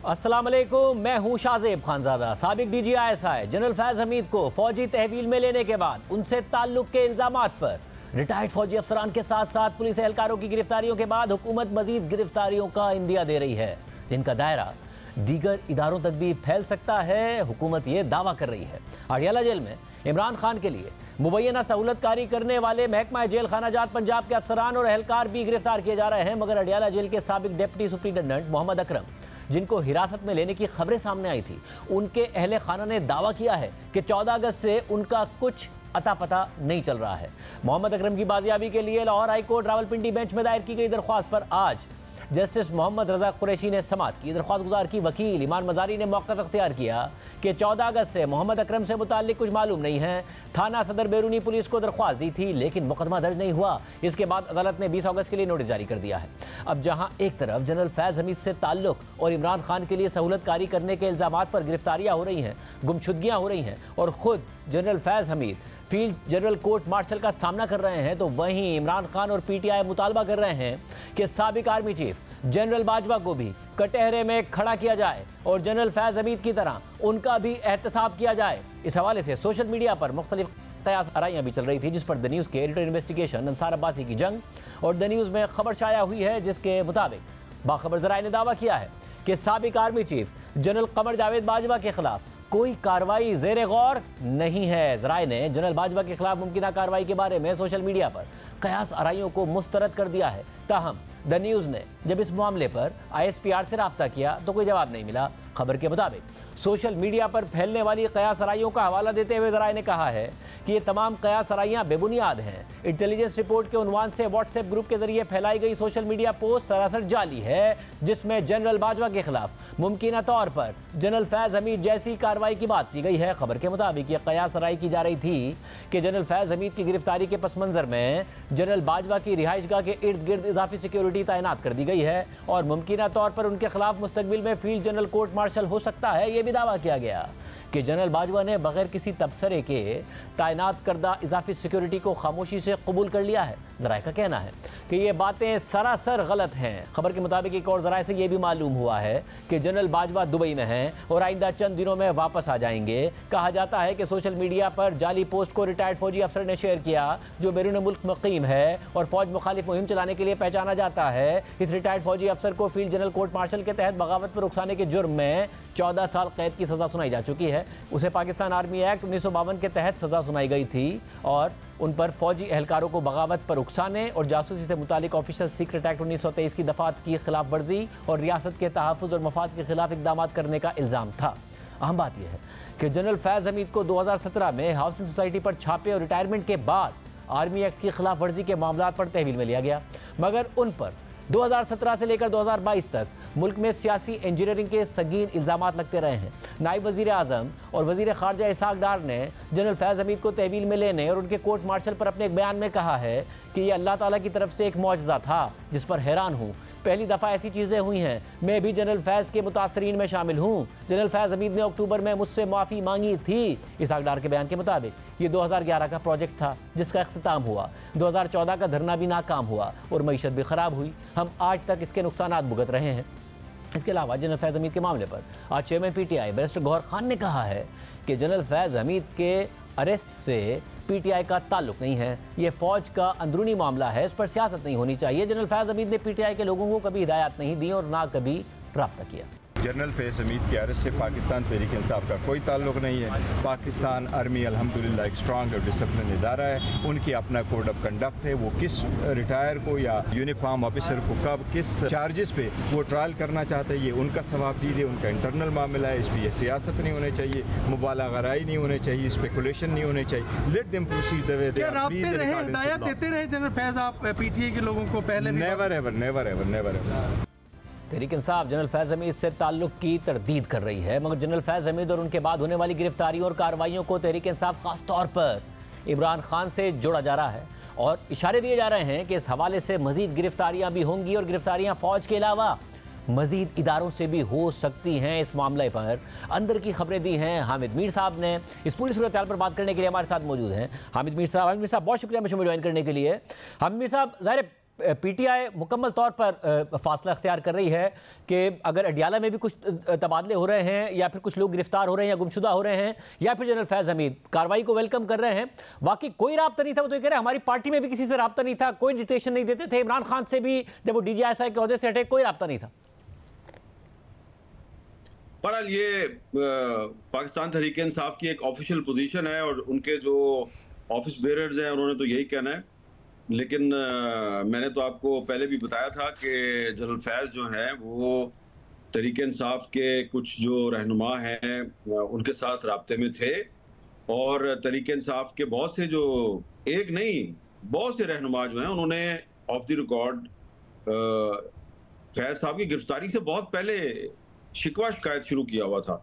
अस्सलाम वालेकुम, मैं हूं शाहजेब खानजादा। साबिक DGI जनरल फैज हमीद को फौजी तहवील में लेने के बाद उनसे ताल्लुक के इल्जामात पर रिटायर्ड फौजी अफसरान के साथ साथ पुलिस एहलकारों की गिरफ्तारियों के बाद हुकूमत मजीद गिरफ्तारियों का इंदिया दे रही है, जिनका दायरा दीगर इदारों तक भी फैल सकता है। हुकूमत ये दावा कर रही है। अडियाला जेल में इमरान खान के लिए मुबैना सहूलतकारी करने वाले महकमा जेल खाना जात पंजाब के अफसरान और एहलकार भी गिरफ्तार किए जा रहे हैं, मगर अडियाला जेल के साबिक डिप्टी सुप्रिंटेंडेंट मोहम्मद अकरम, जिनको हिरासत में लेने की खबरें सामने आई थी, उनके अहले खाना ने दावा किया है कि 14 अगस्त से उनका कुछ अता पता नहीं चल रहा है। मोहम्मद अकरम की बाजियाबी के लिए Lahore high court Rawalpindi bench में दायर की गई दरख्वास्त पर आज जस्टिस मोहम्मद रजा कुरैशी ने समाअत की। दरख्वास्त गुजार की वकील ईमान मजारी ने मौक़िफ़ अख्तियार किया कि 14 अगस्त से मोहम्मद अकरम से मुताल्लिक कुछ मालूम नहीं है। थाना सदर बैरूनी पुलिस को दरख्वास्त दी थी, लेकिन मुकदमा दर्ज नहीं हुआ। इसके बाद अदालत ने 20 अगस्त के लिए नोटिस जारी कर दिया है। अब जहां एक तरफ जनरल फैज हमीद से ताल्लुक और इमरान खान के लिए सहूलतकारी करने के इल्जामात पर गिरफ्तारियां हो रही हैं, गुमशुदगियां हो रही हैं और खुद general Faiz Hameed field general court martial का सामना कर रहे हैं, तो वहीं इमरान खान और PTI मुतालबा कर रहे हैं कि साबिक आर्मी चीफ जनरल बाजवा को भी कटहरे में खड़ा किया जाए और जनरल फैज हमीद की तरह उनका भी एहतसाब किया जाए। इस हवाले से सोशल मीडिया पर मुख्तलिफ कयास आराइयाँ भी चल रही थी, जिस पर द न्यूज़ के एडिटर इन्वेस्टिगेशन अंसार अब्बासी की जंग और द न्यूज़ में खबर शाया हुई है, जिसके मुताबिक बाखबर ज़राए ने दावा किया है कि साबिक army chief general Qamar Javed Bajwa के खिलाफ कोई कार्रवाई ज़ेरे गौर नहीं है। ज़राए ने जनरल बाजवा के खिलाफ मुमकिन कार्रवाई के बारे में सोशल मीडिया पर कयास आराइयों को मुस्तरद कर दिया है। ताहम द न्यूज़ ने जब इस मामले पर ISPR से रब्ता किया तो कोई जवाब नहीं मिला। खबर के मुताबिक सोशल मीडिया पर फैलने वाली कयास आराइयों का हवाला देते हुए ज़राए ने कहा है कि ये तमाम कयास आराइयाँ बेबुनियाद हैं। इंटेलिजेंस रिपोर्ट के उन्वान से व्हाट्सएप ग्रुप के जरिए फैलाई गई सोशल मीडिया पोस्ट सरासर जाली है, जिसमें जनरल बाजवा के खिलाफ मुमकिन तौर पर जनरल फैज हमीद जैसी कार्रवाई की बात की गई है। खबर के मुताबिक यह कयास आराई की जा रही थी कि जनरल फैज हमीद की गिरफ्तारी के पस मंजर में जनरल बाजवा की रिहाइशगाह के इर्द गिर्द इजाफी सिक्योरिटी तैनात कर दी गई है और मुमकिन तौर पर उनके खिलाफ मुस्तकबिल में फील्ड जनरल कोर्ट मार्शल हो सकता है। यह भी दावा किया गया कि जनरल बाजवा ने बगैर किसी तबसरे के तैनात करदा इजाफी सिक्योरिटी को खामोशी से कबूल कर लिया है। ज़राए का कहना है कि ये बातें सरासर गलत हैं। खबर के मुताबिक एक और ज़राए से यह भी मालूम हुआ है कि जनरल बाजवा दुबई में हैं और आइंदा चंद दिनों में वापस आ जाएंगे। कहा जाता है कि सोशल मीडिया पर जाली पोस्ट को रिटायर्ड फौजी अफसर ने शेयर किया, जो बैरून मुल्क मुकीम है और फौज मुखालिफ मुहिम चलाने के लिए पहचाना जाता है। इस रिटायर्ड फौजी अफसर को फील्ड जनरल कोर्ट मार्शल के तहत बगावत पर उकसाने के जुर्म में 14 साल कैद की सज़ा सुनाई जा चुकी है। उसे पाकिस्तान आर्मी एक्ट 1952 के तहत सज़ा सुनाई गई थी और उन पर फौजी एहलकारों को बगावत पर उकसाने और जासूसी से मुतालिक ऑफिशियल सीक्रेट एक्ट 1923 की दफात की खिलाफ वर्जी और रियासत के तहफ़्फ़ुज़ और मफाद के खिलाफ इक़दाम करने का इल्ज़ाम था। अहम बात यह है कि जनरल फैज हमीद को 2017 में हाउसिंग सोसाइटी पर छापे और रिटायरमेंट के बाद आर्मी एक्ट की खिलाफ वर्जी के मामला पर तहवील में लिया गया, मगर उन पर 2017 से लेकर 2022 तक मुल्क में सियासी इंजीनियरिंग के संगीन इल्ज़ामात लगते रहे हैं। नायब वज़ीर आज़म और वज़ीर ख़ारजा इसहाक़ डार ने जनरल फैज हमीद को तहवील में लेने और उनके कोर्ट मार्शल पर अपने एक बयान में कहा है कि यह अल्लाह ताला की तरफ से एक मौजज़ा था, जिस पर हैरान हूँ। पहली दफ़ा ऐसी चीज़ें हुई हैं। मैं भी जनरल फैज़ के मुतासरीन में शामिल हूँ। जनरल फैज़ हमीद ने अक्टूबर में मुझसे माफ़ी मांगी थी। इसहाक़ डार के बयान के मुताबिक ये 2011 का प्रोजेक्ट था, जिसका इख्तिताम हुआ। 2014 का धरना भी नाकाम हुआ और मईशत भी ख़राब हुई। हम आज तक इसके नुकसानात भुगत रहे हैं। इसके अलावा जनरल फैज़ हमीद के मामले पर आज chairman PTI barrister Gohar Khan ने कहा है कि जनरल फैज़ हमीद के अरेस्ट से PTI का ताल्लुक नहीं है, ये फ़ौज का अंदरूनी मामला है, इस पर सियासत नहीं होनी चाहिए। जनरल फैज़ हमीद ने PTI के लोगों को कभी हिदायत नहीं दी और ना कभी रब्ता किया। जनरल फैज हमीद की अरेस्ट से पाकिस्तान तहरीक इंसाफ का कोई ताल्लुक नहीं है। पाकिस्तान आर्मी अल्हम्दुलिल्लाह एक स्ट्रॉन्ग और डिसिप्लिन इदारा है। उनकी अपना कोड ऑफ कंडक्ट है। वो किस रिटायर को या यूनिफॉर्म ऑफिसर को कब किस चार्जेस पे वो ट्रायल करना चाहते हैं, ये उनका सवाबदीद है, उनका इंटरनल मामला है। इस पर यह सियासत नहीं होनी चाहिए, मुबालगाराई नहीं होनी चाहिए, स्पेकुलेशन नहीं होनी चाहिए। Let them proceed the way they are. हिदायत देते रहे जनरल फैज आप PTI के लोगों को पहले? Never ever, never ever, never ever. Tehreek Insaf general Faiz Hameed से ताल्लुक की तरदीद कर रही है, मगर जनरल फैज हमीद और उनके बाद होने वाली गिरफ्तारियों और कार्रवाइयों को तहरीक इंसाफ खास तौर पर इमरान खान से जोड़ा जा रहा है और इशारे दिए जा रहे हैं कि इस हवाले से मजीद गिरफ्तारियां भी होंगी और गिरफ्तारियां फौज के अलावा मजीद इदारों से भी हो सकती हैं। इस मामले पर अंदर की खबरें दी हैं हामिद मीर साहब ने। इस पूरी सूरत हाल पर बात करने के लिए हमारे साथ मौजूद हैं हामिद मीर साहब। बहुत शुक्रिया मुझे ज्वाइन करने के लिए। हामिद मीर साहब, ज़ाहिर पीटीआई मुकम्मल तौर पर फासला अख्तियार कर रही है कि अगर अडियाला में भी कुछ तबादले हो रहे हैं या फिर कुछ लोग गिरफ्तार हो रहे हैं या गुमशुदा हो रहे हैं या फिर जनरल फैज़ हमीद कार्रवाई को वेलकम कर रहे हैं, बाकी कोई राब्ता नहीं था। वो तो कह रहे हैं हमारी पार्टी में भी किसी से राब्ता नहीं था, कोई डिटेक्शन नहीं देते थे, इमरान खान से भी जब वो DGISI के ओहदे से हटे कोई राब्ता नहीं था। बहरहाल ये पाकिस्तान तहरीक इंसाफ की एक ऑफिशियल पोजीशन है और उनके जो ऑफिस बेयरर्स हैं उन्होंने तो यही कहना है। लेकिन मैंने तो आपको पहले भी बताया था कि जनरल फैज़ जो हैं वो तहरीक इंसाफ के कुछ जो रहनुमा हैं उनके साथ राब्ते में थे और तहरीक इंसाफ के बहुत से जो एक नहीं बहुत से रहनुमा जो हैं उन्होंने ऑफ द रिकॉर्ड फैज़ साहब की गिरफ्तारी से बहुत पहले शिकवा शिकायत शुरू किया हुआ था।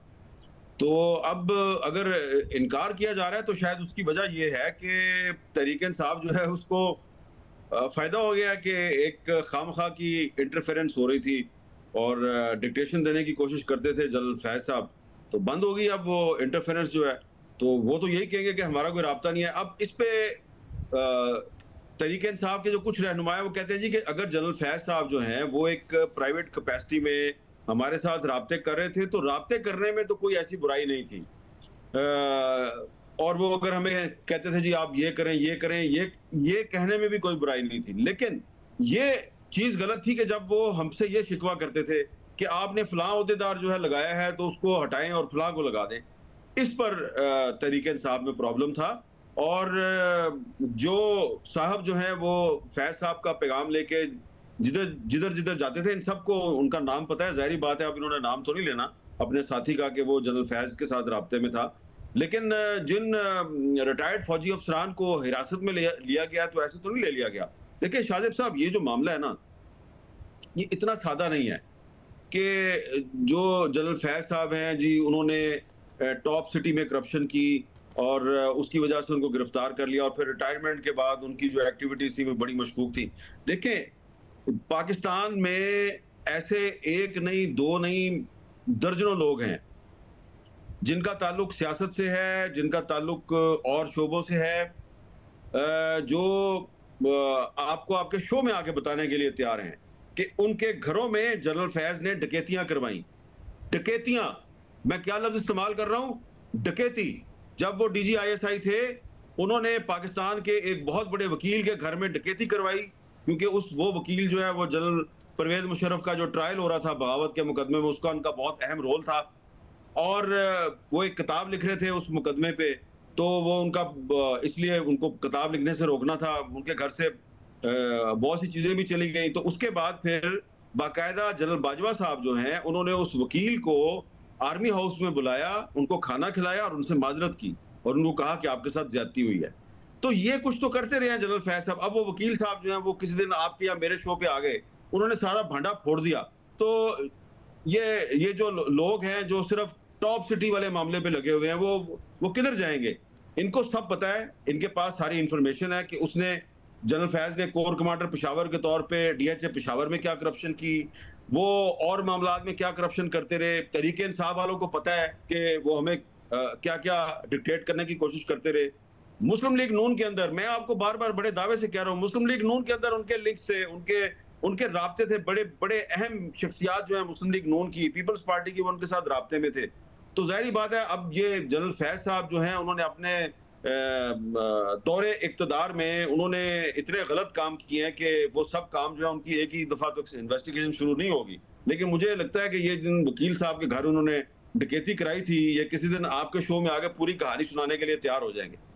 तो अब अगर इनकार किया जा रहा है तो शायद उसकी वजह यह है कि तहरीक इंसाफ जो है उसको फायदा हो गया कि एक खामखा की इंटरफेरेंस हो रही थी और डिक्टेशन देने की कोशिश करते थे जनरल फैज़ साहब, तो बंद हो गई अब वो इंटरफेरेंस जो है। तो वो तो यही कहेंगे कि हमारा कोई राब्ता नहीं है। अब इस पे तहरीक इंसाफ के जो कुछ रहनुमा है वो कहते हैं जी कि अगर जनरल फैज़ साहब जो हैं वो एक प्राइवेट कैपेसिटी में हमारे साथ राब्ते कर रहे थे तो राब्ते करने में तो कोई ऐसी बुराई नहीं थी, और वो अगर हमें कहते थे जी आप ये करें ये कहने में भी कोई बुराई नहीं थी। लेकिन ये चीज गलत थी कि जब वो हमसे ये शिकवा करते थे कि आपने फलां ओहदेदार जो है लगाया है तो उसको हटाएं और फलां को लगा दें, इस पर तहरीक इंसाफ में प्रॉब्लम था। और जो साहब जो है वो फैज़ साहब का पैगाम लेके जिधर जाते थे इन सबको उनका नाम पता है, जाहिर बात है अब इन्होंने नाम तो नहीं लेना अपने साथी का कि वो जनरल फैज़ के साथ राब्ते में था। लेकिन जिन रिटायर्ड फौजी अफसरान को हिरासत में लिया गया तो ऐसे तो नहीं ले लिया गया। देखिए शाहजेब साहब, ये जो मामला है ना ये इतना सादा नहीं है कि जो जनरल फैज़ साहब हैं जी उन्होंने टॉप सिटी में करप्शन की और उसकी वजह से उनको गिरफ्तार कर लिया और फिर रिटायरमेंट के बाद उनकी जो एक्टिविटीज थी वो बड़ी मशकूक थी। देखें पाकिस्तान में ऐसे एक नहीं दो नहीं दर्जनों लोग हैं जिनका ताल्लुक सियासत से है, जिनका ताल्लुक और शोबों से है, जो आपको आपके शो में आके बताने के लिए तैयार हैं कि उनके घरों में जनरल फैज़ ने डकैतियां करवाई। डकैतियां, मैं क्या लफ्ज इस्तेमाल कर रहा हूं, डकैती। जब वो DGISI थे उन्होंने पाकिस्तान के एक बहुत बड़े वकील के घर में डकैती करवाई, क्योंकि वो वकील जो है वो जनरल परवेज मुशर्रफ का जो ट्रायल हो रहा था बगावत के मुकदमे में उसका उनका बहुत अहम रोल था और वो एक किताब लिख रहे थे उस मुकदमे पे, तो वो उनका इसलिए उनको किताब लिखने से रोकना था, उनके घर से बहुत सी चीजें भी चली गई। तो उसके बाद फिर बाकायदा जनरल बाजवा साहब जो हैं उन्होंने उस वकील को आर्मी हाउस में बुलाया, उनको खाना खिलाया और उनसे माजरत की और उनको कहा कि आपके साथ ज्यादती हुई है। तो ये कुछ तो करते रहे हैं जनरल फैज़ साहब। अब वो वकील साहब जो हैं वो किसी दिन आपके या मेरे शो पे आ गए, उन्होंने सारा भांडा फोड़ दिया। तो ये जो लोग हैं जो सिर्फ टॉप सिटी वाले मामले पे लगे हुए हैं वो किधर जाएंगे? इनको सब पता है, इनके पास सारी इंफॉर्मेशन है कि उसने जनरल फैज़ ने कोर कमांडर पेशावर के तौर पे DHA पेशावर में क्या करप्शन की, वो और मामलात में क्या करप्शन करते रहे। तहरीक इंसाफ वालों को पता है कि वो हमें क्या क्या डिक्टेट करने की कोशिश करते रहे। मुस्लिम लीग नून के अंदर, मैं आपको बार बार बड़े दावे से कह रहा हूँ, मुस्लिम लीग नून के अंदर उनके लिंक से उनके राब्ते थे, बड़े बड़े अहम शख्सियात जो है मुस्लिम लीग नून की, पीपल्स पार्टी की, वो उनके साथ राब्ते में थे। तो जाहिर बात है अब ये जनरल फैज़ साहब जो हैं उन्होंने अपने दौरे इक़्तिदार में उन्होंने इतने गलत काम किए हैं कि वो सब काम जो है उनकी एक ही दफा तो इन्वेस्टिगेशन शुरू नहीं होगी। लेकिन मुझे लगता है कि ये जिन वकील साहब के घर उन्होंने डकैती कराई थी, ये किसी दिन आपके शो में आगे पूरी कहानी सुनाने के लिए तैयार हो जाएंगे।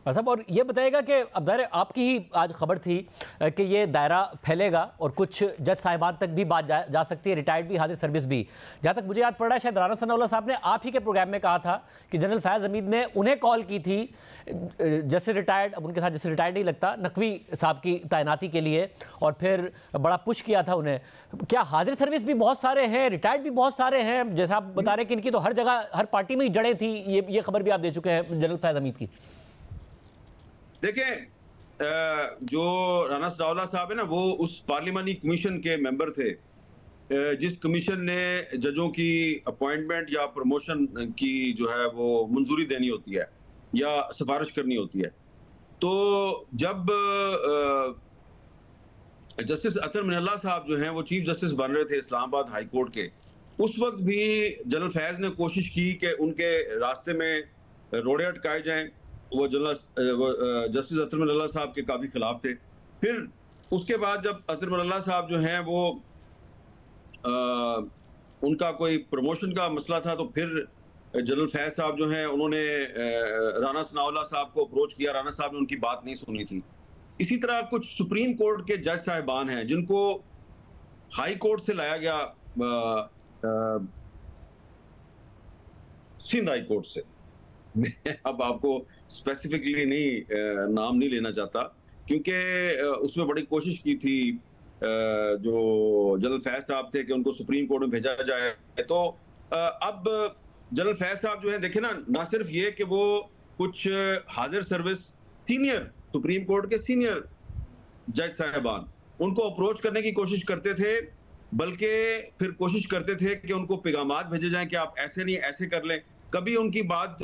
साहब, और ये बताएगा कि अब दायरे आपकी ही आज खबर थी कि ये दायरा फैलेगा और कुछ जज साहिबान तक भी बात जा सकती है, रिटायर्ड भी, हाजिर सर्विस भी। जहाँ तक मुझे याद पड़ रहा है शायद राना सनाउल्लाह साहब ने आप ही के प्रोग्राम में कहा था कि जनरल फैज़ हमीद ने उन्हें कॉल की थी जैसे रिटायर्ड, अब उनके साथ जैसे रिटायर्ड नहीं लगता, नकवी साहब की तैनाती के लिए, और फिर बड़ा पुश किया था उन्हें। क्या हाजिर सर्विस भी बहुत सारे हैं, रिटायर्ड भी बहुत सारे हैं, जैसा आप बता रहे हैं कि इनकी तो हर जगह हर पार्टी में ही जड़ें थी, ये खबर भी आप दे चुके हैं जनरल फैज़ हमीद की। देखें जो राना सनाउल्लाह साहब है ना वो उस पार्लिमानी कमीशन के मेंबर थे जिस कमीशन ने जजों की अपॉइंटमेंट या प्रमोशन की जो है वो मंजूरी देनी होती है या सिफारिश करनी होती है। तो जब जस्टिस अतर मिनल्ला साहब जो हैं वो चीफ जस्टिस बन रहे थे इस्लामाबाद हाई कोर्ट के, उस वक्त भी जनरल फैज ने कोशिश की कि उनके रास्ते में रोड़े अटकाए जाएं। वो जस्टिस अतर मिनल्ला साहब के काफ़ी खिलाफ थे। फिर उसके बाद जब अतर मिनल्ला साहब जो हैं वो उनका कोई प्रमोशन का मसला था, तो फिर जनरल फैज साहब जो हैं उन्होंने राना सनाउल्लाह साहब को अप्रोच किया। राना साहब ने उनकी बात नहीं सुनी थी। इसी तरह कुछ सुप्रीम कोर्ट के जज साहिबान हैं जिनको हाई कोर्ट से लाया गया, सिंध हाई कोर्ट से। मैं अब आपको स्पेसिफिकली नाम नहीं लेना चाहता, क्योंकि उसमें बड़ी कोशिश की थी जो जनरल फैज साहब थे कि उनको सुप्रीम कोर्ट में भेजा जाए। तो अब जनरल फैज साहब जो है देखे ना सिर्फ ये कि वो कुछ हाजिर सर्विस सीनियर सुप्रीम कोर्ट के सीनियर जज साहबान उनको अप्रोच करने की कोशिश करते थे, बल्कि फिर कोशिश करते थे कि उनको पैगामात भेजे जाएं कि आप ऐसे नहीं ऐसे कर लें। कभी उनकी बात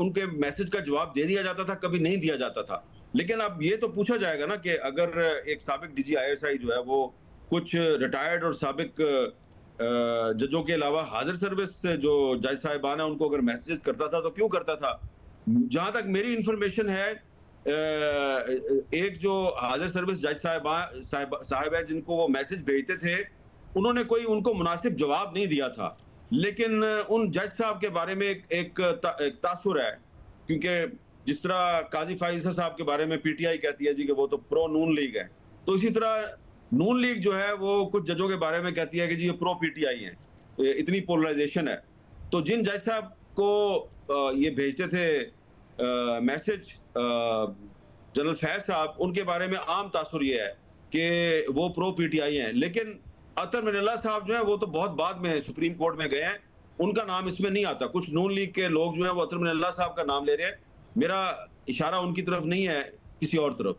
उनके मैसेज का जवाब दे दिया जाता था, कभी नहीं दिया जाता था। लेकिन अब ये तो पूछा जाएगा ना कि अगर एक साबिक डीजी ISI जो है वो कुछ रिटायर्ड और साबिक जजों के अलावा हाजिर सर्विस जो जज साहिबान है उनको अगर मैसेजेस करता था तो क्यों करता था? जहां तक मेरी इंफॉर्मेशन है, एक जो हाजिर सर्विस जज साहब है जिनको वो मैसेज भेजते थे, उन्होंने कोई उनको मुनासिब जवाब नहीं दिया था। लेकिन उन जज साहब के बारे में एक तासुर है, क्योंकि जिस तरह काजी फाइज साहब के बारे में PTI कहती है जी कि वो तो प्रो नून लीग है, तो इसी तरह नून लीग जो है वो कुछ जजों के बारे में कहती है कि जी ये प्रो PTI है। इतनी पोलराइजेशन है। तो जिन जज साहब को ये भेजते थे मैसेज जनरल फैज साहब, उनके बारे में आम तासुर ये है कि वो प्रो PTI हैं। लेकिन अतर मिनल्ला साहब जो है वो तो बहुत बाद में सुप्रीम कोर्ट में गए हैं, उनका नाम इसमें नहीं आता। कुछ नून लीग के लोग जो है वो अतर मिनल्ला साहब का नाम ले रहे हैं। मेरा इशारा उनकी तरफ नहीं है, किसी और तरफ।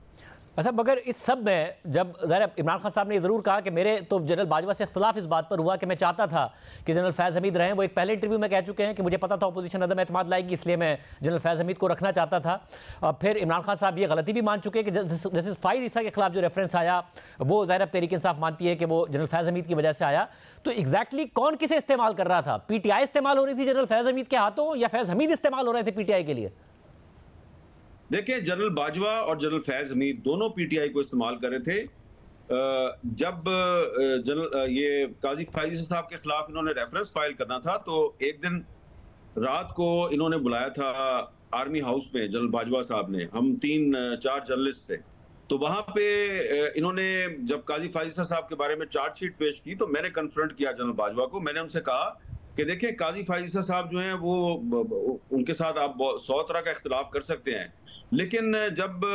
अच्छा, मगर इस सब में जब ज़रा इमरान खान साहब ने ज़रूर कहा कि मेरे तो जनरल बाजवा से इख्तलाफ इस बात पर हुआ कि मैं चाहता था कि जनरल फैज़ हमीद रहें। वो एक पहले इंटरव्यू में कह चुके हैं कि मुझे पता था अपोजिशन अदम एतमाद लाएगी, इसलिए मैं जनरल फैज़ हमीद को रखना चाहता था। और फिर इमरान खान साहब ये गलती भी मान चुके हैं कि जस्टिस फाइज ईसा के खिलाफ जो रेफरेंस आया वो ज़ाहिर तहरीक इंसाफ मानती है कि वो जनरल फैज़ हमीद की वजह से आया। तो एग्जैक्टली कौन किसे इस्तेमाल कर रहा था? PTI इस्तेमाल हो रही थी जनरल फैज़ हमीद के हाथों, या फैज़ हमीद इस्तेमाल हो रहे थे PTI के लिए? देखिए, जनरल बाजवा और जनरल फैज हमीद दोनों PTI को इस्तेमाल कर रहे थे। जब ये काजी फाइज साहब के खिलाफ इन्होंने रेफरेंस फाइल करना था, तो एक दिन रात को इन्होंने बुलाया था आर्मी हाउस में जनरल बाजवा साहब ने। हम 3-4 जर्नलिस्ट थे, तो वहां पे इन्होंने जब काजी फाइज साहब के बारे में चार्जशीट पेश की तो मैंने कन्फ्रंट किया जनरल बाजवा को। मैंने उनसे कहा कि देखें, काजी फाइज साहब जो हैं वो उनके साथ आप 100 तरह का इख्तिलाफ कर सकते हैं, लेकिन जब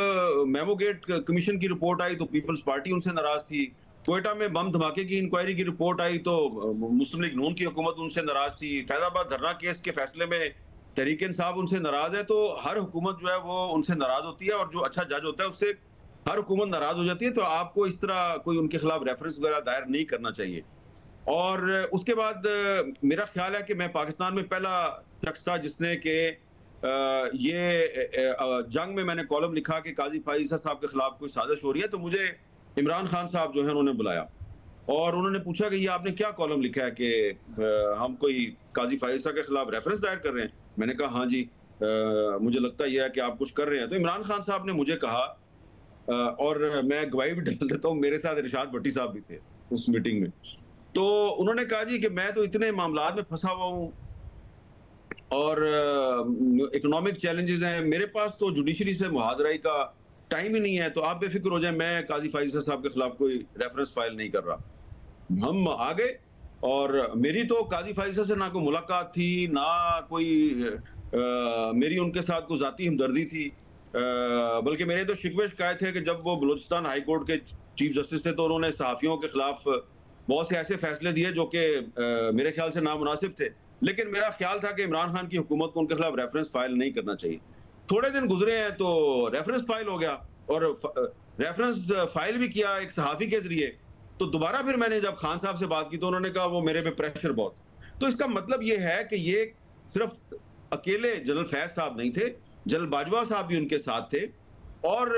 मेमोगेट कमीशन की रिपोर्ट आई तो पीपल्स पार्टी उनसे नाराज थी। क्वेटा में बम धमाके की इंक्वायरी की रिपोर्ट आई तो मुस्लिम लीग नून की हुकूमत उनसे नाराज थी। फैजाबाद धरना केस के फैसले में तहरीक इंसाफ उनसे नाराज है। तो हर हुकूमत जो है वो उनसे नाराज होती है, और जो अच्छा जज होता है उससे हर हुकूमत नाराज हो जाती है। तो आपको इस तरह कोई उनके खिलाफ रेफरेंस वगैरह दायर नहीं करना चाहिए। और उसके बाद मेरा ख्याल है कि मैं पाकिस्तान में पहला शख्स था जिसने कि ये जंग में मैंने कॉलम लिखा कि काजी फाइज साहब के खिलाफ कोई साजिश हो रही है। तो मुझे इमरान खान साहब जो है उन्होंने बुलाया और उन्होंने पूछा कि ये आपने क्या कॉलम लिखा है कि हम कोई काजी फाइज साहब के खिलाफ रेफरेंस दायर कर रहे हैं। मैंने कहा हाँ जी, मुझे लगता यह है कि आप कुछ कर रहे हैं। तो इमरान खान साहब ने मुझे कहा, और मैं गवाही भी डाल देता हूँ, मेरे साथ इरशाद भट्टी साहब भी थे उस मीटिंग में। तो उन्होंने कहा जी कि मैं तो इतने मामलात में फंसा हुआ हूँ और इकोनॉमिक चैलेंजेस हैं, मेरे पास तो जुडिशरी से मुहाजराई का टाइम ही नहीं है, तो आप बेफिक्र हो जाए, मैं काजी फाइज साहब के खिलाफ कोई रेफरेंस फाइल नहीं कर रहा। हम आ गए और मेरी तो काजी फाइज से ना कोई मुलाकात थी, ना कोई मेरी उनके साथ कोई जाती हमदर्दी थी, बल्कि मेरे तो शिकवे शिकायत है कि जब वो बलूचिस्तान हाई कोर्ट के चीफ जस्टिस थे तो उन्होंने सहाफियों के खिलाफ बहुत से ऐसे फैसले दिए जो कि मेरे ख्याल से नामुनासिब थे। लेकिन मेरा ख्याल था कि इमरान खान की हुकूमत को उनके खिलाफ रेफरेंस फाइल नहीं करना चाहिए। थोड़े दिन गुजरे हैं तो रेफरेंस फाइल हो गया, और रेफरेंस फाइल भी किया एक सहाफी के जरिए। तो दोबारा फिर मैंने जब खान साहब से बात की तो उन्होंने कहा वो मेरे पे प्रेशर बहुत। तो इसका मतलब ये है कि ये सिर्फ अकेले जनरल फैज साहब नहीं थे, जनरल बाजवा साहब भी उनके साथ थे। और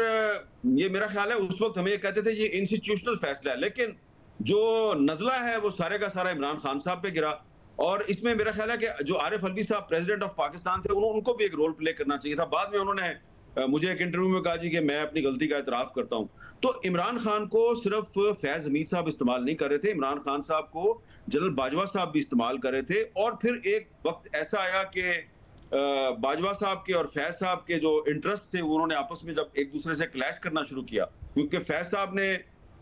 ये मेरा ख्याल है उस वक्त हमें ये कहते थे ये इंस्टीट्यूशनल फैसला है, लेकिन जो नजला है वो सारे का सारा इमरान खान साहब पे गिरा। और इसमें मेरा ख्याल है कि जो आरिफ अलवी साहब प्रेसिडेंट ऑफ पाकिस्तान थे, उनको भी एक रोल प्ले करना चाहिए था। बाद में उन्होंने मुझे एक इंटरव्यू में कहा जी कि मैं अपनी गलती का इतराफ करता हूं। तो इमरान खान को सिर्फ फैज हमीद साहब इस्तेमाल नहीं कर रहे थे, इमरान खान साहब को जनरल बाजवा साहब भी इस्तेमाल कर रहे थे। और फिर एक वक्त ऐसा आया कि बाजवा साहब के और फैज साहब के जो इंटरेस्ट थे उन्होंने आपस में जब एक दूसरे से क्लैश करना शुरू किया, क्योंकि फैज साहब ने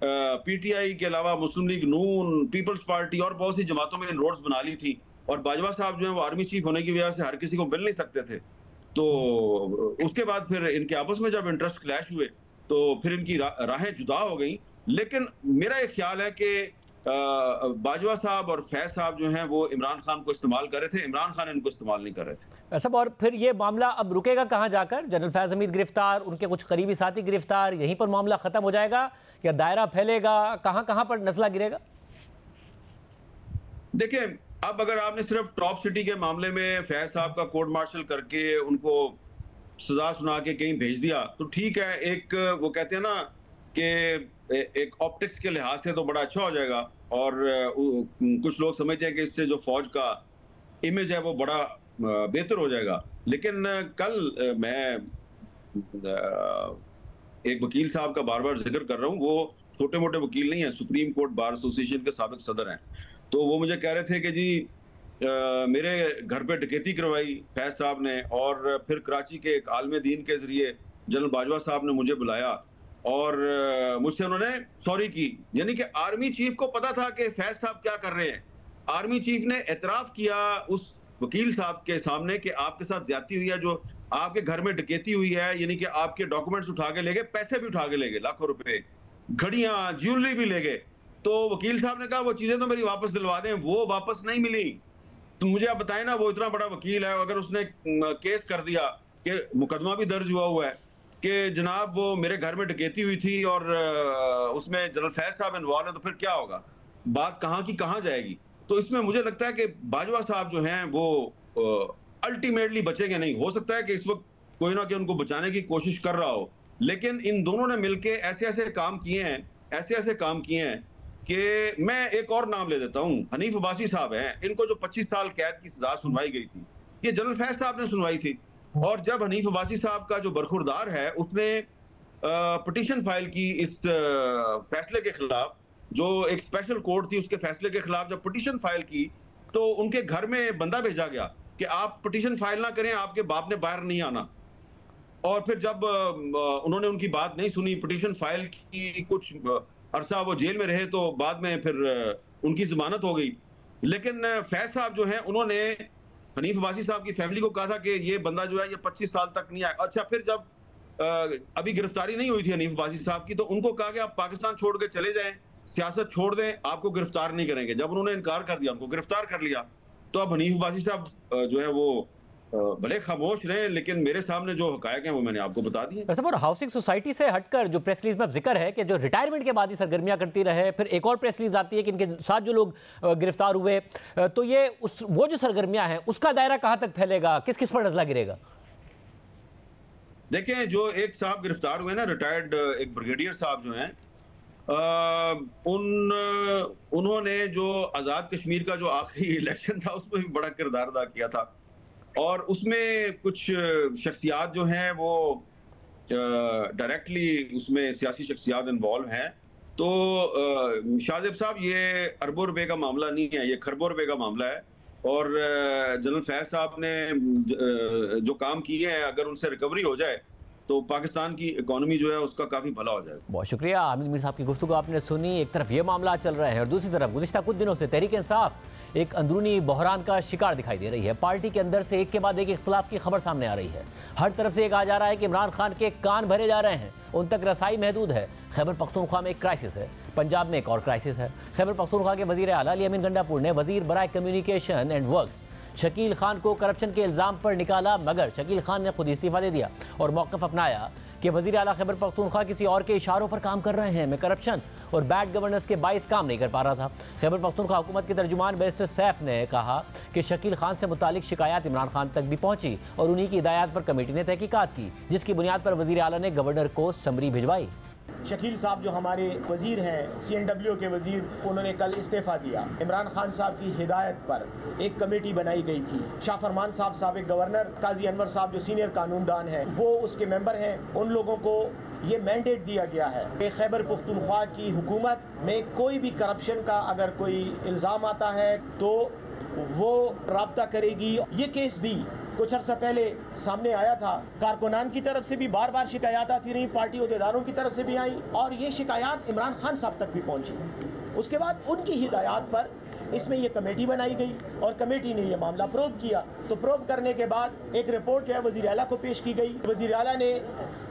पीटीआई के अलावा मुस्लिम लीग नून, पीपल्स पार्टी और बहुत सी जमातों में इनरोड्स बना ली थी, और बाजवा साहब जो है वो आर्मी चीफ होने की वजह से हर किसी को मिल नहीं सकते थे। तो उसके बाद फिर इनके आपस में जब इंटरेस्ट क्लैश हुए तो फिर इनकी राहें जुदा हो गई। लेकिन मेरा एक ख्याल है कि बाजवा साहब और फैज साहब जो हैं वो इमरान खान को इस्तेमाल कर रहे थे, इमरान खान इनको इस्तेमाल नहीं कर रहे थे। सब और फिर ये मामला अब रुकेगा कहाँ जाकर? जनरल फैज हमीद गिरफ्तार, उनके कुछ करीबी साथी गिरफ्तार, यहीं पर मामला खत्म हो जाएगा या दायरा फैलेगा? कहाँ कहाँ पर नस्ला गिरेगा? देखिए, अब अगर आपने सिर्फ टॉप सिटी के मामले में फैज साहब का कोर्ट मार्शल करके उनको सजा सुना के कहीं भेज दिया तो ठीक है, एक वो कहते हैं ना कि एक ऑप्टिक्स के लिहाज से तो बड़ा अच्छा हो जाएगा, और कुछ लोग समझते हैं कि इससे जो फौज का इमेज है वो बड़ा बेहतर हो जाएगा। लेकिन कल मैं एक वकील साहब का बार बार जिक्र कर रहा हूँ, वो छोटे मोटे वकील नहीं है, सुप्रीम कोर्ट बार एसोसिएशन के साबिक सदर हैं। तो वो मुझे कह रहे थे कि जी मेरे घर पे डकैती करवाई फैज साहब ने, और फिर कराची के एक आलमे दीन के जरिए जनरल बाजवा साहब ने मुझे बुलाया और मुझसे उन्होंने सॉरी की। यानी कि आर्मी चीफ को पता था कि फैज साहब क्या कर रहे हैं। आर्मी चीफ ने एतराफ़ किया उस वकील साहब के सामने कि आपके साथ ज्यादती हुई है, जो आपके घर में डकैती हुई है, यानी कि आपके डॉक्यूमेंट्स उठा के ले गए, पैसे भी उठा के ले गए, लाखों रुपए, घड़ियां, ज्वेलरी भी ले गए। तो वकील साहब ने कहा वो चीजें तो मेरी वापस दिलवा दें, वो वापस नहीं मिली। तो मुझे आप बताएं ना, वो इतना बड़ा वकील है, अगर उसने केस कर दिया कि मुकदमा भी दर्ज हुआ है कि जनाब वो मेरे घर में डकैती हुई थी और उसमें जनरल फैज साहब इन्वॉल्व है, तो फिर क्या होगा? बात कहाँ की कहाँ जाएगी? तो इसमें मुझे लगता है कि बाजवा साहब जो हैं वो अल्टीमेटली बचेंगे नहीं। हो सकता है कि इस वक्त कोई ना कोई उनको बचाने की कोशिश कर रहा हो, लेकिन इन दोनों ने मिलकर ऐसे ऐसे काम किए हैं कि मैं एक और नाम ले देता हूं, हनीफ अब्बासी साहब हैं। इनको जो 25 साल कैद की सजा सुनवाई गई थी, ये जनरल फैज साहब ने सुनवाई थी। और जब हनीफ अब्बासी साहब का जो बरखुरदार है उसने पिटीशन फाइल की इस फैसले के खिलाफ, जो एक स्पेशल कोर्ट थी उसके फैसले के खिलाफ जब पिटीशन फाइल की, तो उनके घर में बंदा भेजा गया कि आप पिटीशन फाइल ना करें, आपके बाप ने बाहर नहीं आना। और फिर जब उन्होंने उनकी बात नहीं सुनी, पिटीशन फाइल की कुछ अरसा वो जेल में रहे, तो बाद में फिर उनकी जमानत हो गई। लेकिन फैज साहब जो हैं उन्होंने हनीफ अब्बासी साहब की फैमिली को कहा था कि ये बंदा जो है ये 25 साल तक नहीं आएगा। अच्छा, फिर जब अभी गिरफ्तारी नहीं हुई थी हनीफ अब्बासी साहब की, तो उनको कहा कि आप पाकिस्तान छोड़ के चले जाएं, सियासत छोड़ दें, आपको गिरफ्तार नहीं करेंगे। जब उन्होंने इनकार कर दिया, उनको गिरफ्तार कर लिया, तो अब हनीफ अब्बासी साहब जो है वो भले खामोश रहे, लेकिन मेरे सामने जो हकायक हैं वो मैंने आपको बता दिए। और हाउसिंग सोसाइटी से हटकर जो प्रेस रिलीज में जिक्र है कि जो रिटायरमेंट के बाद ही सरगर्मियां करती रहे, फिर एक और प्रेस रिलीज आती है कि इनके साथ जो लोग गिरफ्तार हुए, तो ये वो जो सरगर्मियां हैं उसका दायरा कहां तक फैलेगा, किस किस पर नजला गिरेगा? देखें, जो एक साहब गिरफ्तार हुए ना, रिटायर्ड एक ब्रिगेडियर साहब जो हैं, उन्होंने जो आज़ाद कश्मीर का जो आखिरी इलेक्शन था उसमें भी बड़ा किरदार अदा किया था, और उसमें कुछ शख्सियात जो हैं वो डायरेक्टली उसमें सियासी शख्सियात इन्वॉल्व हैं। तो शाहजेब साहब, ये अरबों रुपए का मामला नहीं है, ये खरबों रुपए का मामला है। और जनरल फैज साहब ने जो काम किए हैं, अगर उनसे रिकवरी हो जाए तो पाकिस्तान की इकोनॉमी जो है उसका काफ़ी भला हो जाएगा। बहुत शुक्रिया आमिर मीर साहब की गुफ्तगू आपने सुनी। एक तरफ ये मामला चल रहा है और दूसरी तरफ गुज़िश्ता कुछ दिनों से तहरीक इंसाफ एक अंदरूनी बहरान का शिकार दिखाई दे रही है। पार्टी के अंदर से एक के बाद एक इख्तलाफ की खबर सामने आ रही है। हर तरफ से ये कहा जा रहा है कि इमरान खान के कान भरे जा रहे हैं, उन तक रसाई महदूद है। खैबर पख्तूनख्वा में एक क्राइसिस है, पंजाब में एक और क्राइसिस है। खैबर पख्तूनख्वा के वज़ीर आला अली अमीन गंडापुर ने वज़ीर बराए communication and works Shakeel Khan को करप्शन के इल्ज़ाम पर निकाला, मगर शकील खान ने खुद इस्तीफा दे दिया और मौक़िफ़ अपनाया कि वज़ीर आला खैबर पख्तूनख्वा किसी और के इशारों पर काम कर रहे हैं। मैं करप्शन और बैड गवर्नेंस के बाइस काम नहीं कर पा रहा था। खैबर पख्तूनख्वा हुकूमत के तर्जुमान बैरिस्टर सैफ ने कहा कि शकील खान से मुतालिक शिकायत इमरान खान तक भी पहुंची और उन्हीं की हिदायत पर कमेटी ने तहकीकात की, जिसकी बुनियाद पर वज़ीर आला ने गवर्नर को समरी भिजवाई। शकील साहब जो हमारे वज़ीर हैं, CNW के वज़ीर, उन्होंने कल इस्तीफ़ा दिया। इमरान खान साहब की हिदायत पर एक कमेटी बनाई गई थी। शाह फरमान साहब साबिक़ गवर्नर, काजी अनवर साहब जो सीनियर कानूनदान हैं, वो उसके मेंबर हैं। उन लोगों को ये मैंडेट दिया गया है कि खैबर पख्तूनख्वा की हुकूमत में कोई भी करप्शन का अगर कोई इल्ज़ाम आता है तो वो राब्ता करेगी। ये केस भी कुछ अर्सा पहले सामने आया था। कारकुनान की तरफ से भी बार बार शिकायत आती रही, पार्टी अहदेदारों की तरफ से भी आई और ये शिकायत इमरान खान साहब तक भी पहुंची। उसके बाद उनकी हिदायत पर इसमें ये कमेटी बनाई गई और कमेटी ने ये मामला प्रोब किया। तो प्रोब करने के बाद एक रिपोर्ट जो है वज़ीर आला को पेश की गई। वज़ीर आला ने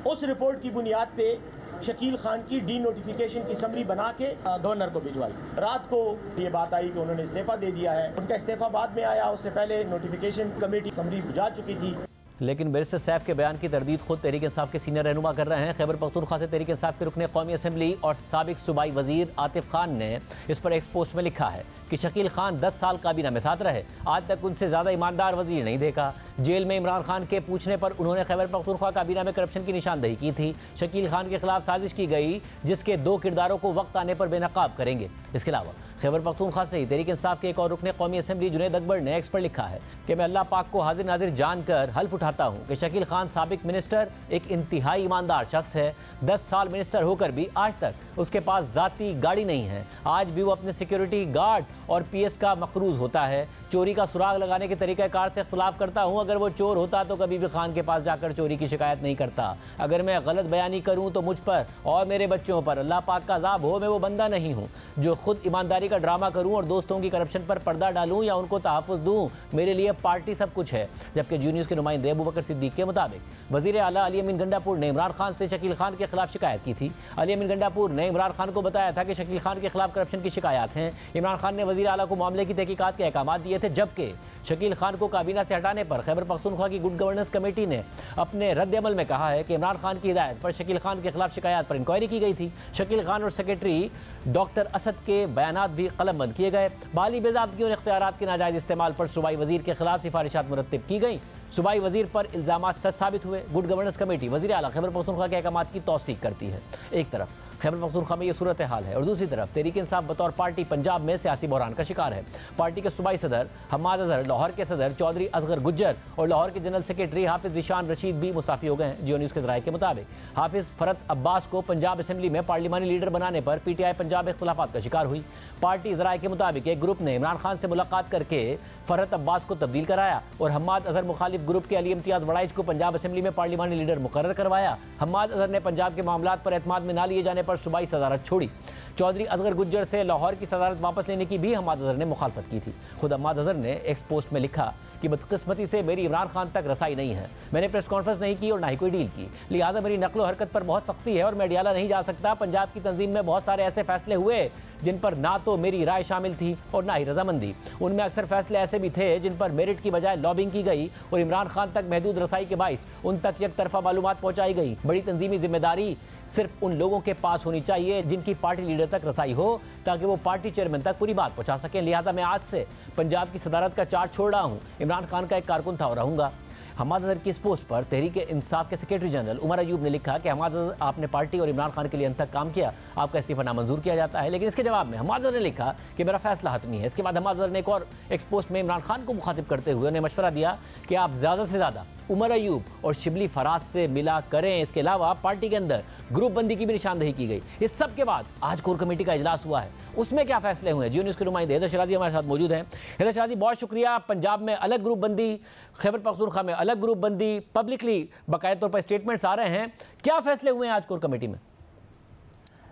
उस रिपोर्ट की बुनियाद पे शकील खान की डी नोटिफिकेशन की समरी बना के गवर्नर को भिजवाई। रात को ये बात आई कि उन्होंने इस्तीफा दे दिया है। उनका इस्तीफा बाद में आया, उससे पहले नोटिफिकेशन कमेटी समरी जा चुकी थी। लेकिन बैरिस्टर सैफ के बयान की तरदीद खुद तहरीक इंसाफ के सीनियर रहनुमा कर रहे हैं। खैबर पख्तूनख्वा से तहरीक इंसाफ के रुकने कौमी असम्बली और साबिक सूबाई वज़ीर आतिफ खान ने इस पर एक पोस्ट में लिखा है कि शकील खान 10 साल काबीना में साथ रहे, आज तक उनसे ज़्यादा ईमानदार वज़ीर नहीं देखा। जेल में इमरान खान के पूछने पर उन्होंने खैबर पख्तूनख्वा काबीना में करप्शन की निशानदही की थी। शकील खान के खिलाफ साजिश की गई, जिसके 2 किरदारों को वक्त आने पर बेनकाब करेंगे। इसके अलावा खैबर पख्तूनख्वा से ही तहरीक इंसाफ के एक और रुकने कौमी असम्बली जुनैद अकबर ने एक्स पर लिखा है कि मैं अल्लाह पाक को हाजिर नाजिर जानकर हल्फ उठाता हूँ कि शकील खान साबिक मिनिस्टर एक इंतहाई ईमानदार शख्स है। 10 साल मिनिस्टर होकर भी आज तक उसके पास ज़ाती गाड़ी नहीं है। आज भी वो अपने सिक्योरिटी गार्ड और PS का मकरूज होता है। चोरी का सुराग लगाने के तरीक़ाकार से इख्तलाफ करता हूँ। अगर वो चोर होता तो कभी भी खान के पास जाकर चोरी की शिकायत नहीं करता। अगर मैं गलत बयानी करूँ तो मुझ पर और मेरे बच्चों पर अल्लाह पाक का अज़ाब हो। मैं वो बंदा नहीं हूँ जो खुद ईमानदारी का ड्रामा करूँ और दोस्तों की करप्शन पर पर्दा डालूँ या उनको तहफ़्फ़ुज़ दूँ। मेरे लिए पार्टी सब कुछ है। जबकि जी न्यूज़ के नुमाइंदे अबू बकर सिद्दीक के मुताबिक वज़ीर आला अली अमीन गंडापुर ने इमरान खान से शकील खान के खिलाफ शिकायत की थी। अली अमीन गंडापुर ने इमरान खान को बताया था कि शकील खान के खिलाफ करप्शन की शिकायत हैं। इमरान खान ने वज़ीर आला को मामले की तहकीकात के अहकाम दिए थे, जबकि शकील खान को काबीना से हटाने पर खैबर पख्तूनख्वा की गुड गवर्नेंस कमेटी ने अपने रद्द अमल में कहा है कि इमरान खान की हिदायत पर शकील खान के खिलाफ शिकायत पर इंक्वायरी की गई थी। शकील खान और सेक्रेटरी डॉक्टर असद के बयानात भी कलमबंद किए गए। बाली बेज़ाब्तगी और इख्तियारात के नाजायज़ इस्तेमाल पर सूबाई वज़ीर के खिलाफ सिफारिशात मुरत्तिब की गई। सूबाई वज़ीर पर इल्ज़ामात सच साबित हुए। गुड गवर्नेंस कमेटी वज़ीर आला खैबर पख्तूनख्वा के अहकामात की तौसीक करती है। एक तरफ खैबर पख्तूनख्वा में ये सूरत हाल है और दूसरी तरफ तहरीक इंसाफ बतौर पार्टी पंजाब में सियासी बहरान का शिकार है। पार्टी के सूबाई सदर हम्माद अजहर, लाहौर के सदर चौधरी असगर गुज्जर और लाहौर के जनरल सेक्रेटरी हाफिज ज़ीशान रशीद भी मुस्ताफ़ी हो गए हैं। जियो न्यूज़ के ज़राए के मुताबिक हाफिज फरत अब्बास को पंजाब असम्बली में पार्लिमानी लीडर बनाने पर PTI पंजाब इख्तिलाफात का शिकार हुई। पार्टी ज़राए के मुताबिक एक ग्रुप ने इमरान खान से मुलाकात करके फरत अब्बास को तब्दील कराया और हम्माद अजहर मुखालिफ ग्रुप के अली इम्तियाज़ वड़ाइच को पंजाब असम्बली में पार्लिमानी लीडर मुकर्रर करवाया। हम्माद अजहर ने पंजाब के मामलात पर एतमाद में न लिए जाने पर सूबाई सदारत छोड़ी। चौधरी असगर गुज्जर से लाहौर की सदारत वापस लेने की भी हम्माद अजहर ने मुखालफत की थी। खुद हम्माद अजहर ने एक पोस्ट में लिखा कि बदकिस्मती से मेरी इमरान खान तक रसाई नहीं है। मैंने प्रेस कॉन्फ्रेंस नहीं की और ना ही कोई डील की, लिहाजा मेरी नकलो हरकत पर बहुत सख्ती है और मैं अडियाला नहीं जा सकता। पंजाब की तंजीम में बहुत सारे ऐसे फैसले हुए जिन पर ना तो मेरी राय शामिल थी और ना ही रजामंदी। उनमें अक्सर फैसले ऐसे भी थे जिन पर मेरिट की बजाय लॉबिंग की गई और इमरान खान तक महदूद रसाई के बाइस उन तक एक तरफा मालूमात पहुँचाई गई। बड़ी तंजीमी जिम्मेदारी सिर्फ उन लोगों के पास होनी चाहिए जिनकी पार्टी लीडर तक रसाई हो, ताकि वो पार्टी चेयरमैन तक पूरी बात पहुँचा सकें। लिहाजा मैं आज से पंजाब की सदारत का चार्ज छोड़ रहा हूँ। इमरान खान का एक कारकुन था और रहूँगा। हम्माद अजहर की इस पोस्ट पर तहरीक इंसाफ के सेक्रेटरी जनरल उमर अयूब ने लिखा कि हम्माद अजहर, आपने पार्टी और इमरान खान के लिए अंत तक काम किया, आपका इस्तीफा नामंजूर किया जाता है। लेकिन इसके जवाब में हम्माद अजहर ने लिखा कि मेरा फैसला हतमी है। इसके बाद हम्माद अजहर ने एक और पोस्ट में इमरान खान को मुखातिब करते हुए उन्हें मशवरा दिया कि आप ज़्यादा से ज़्यादा उमर अयूब और शिबली फराज से मिला करें। इसके अलावा पार्टी के अंदर ग्रुप बंदी की भी निशानदही की गई। इस सब के बाद आज कोर कमेटी का इजलास हुआ है, उसमें क्या फैसले हुए हैं? जियो न्यूज़ के नुमाइंदे हैदर शराजी हमारे साथ मौजूद हैं। हैदर शराजी, बहुत शुक्रिया। पंजाब में अलग ग्रुप बंदी, खैबर पख्तूनख्वा में अलग ग्रुप बंदी, पब्लिकली बाकायदा तौर पर स्टेटमेंट्स आ रहे हैं, क्या फैसले हुए हैं आज कोर कमेटी में?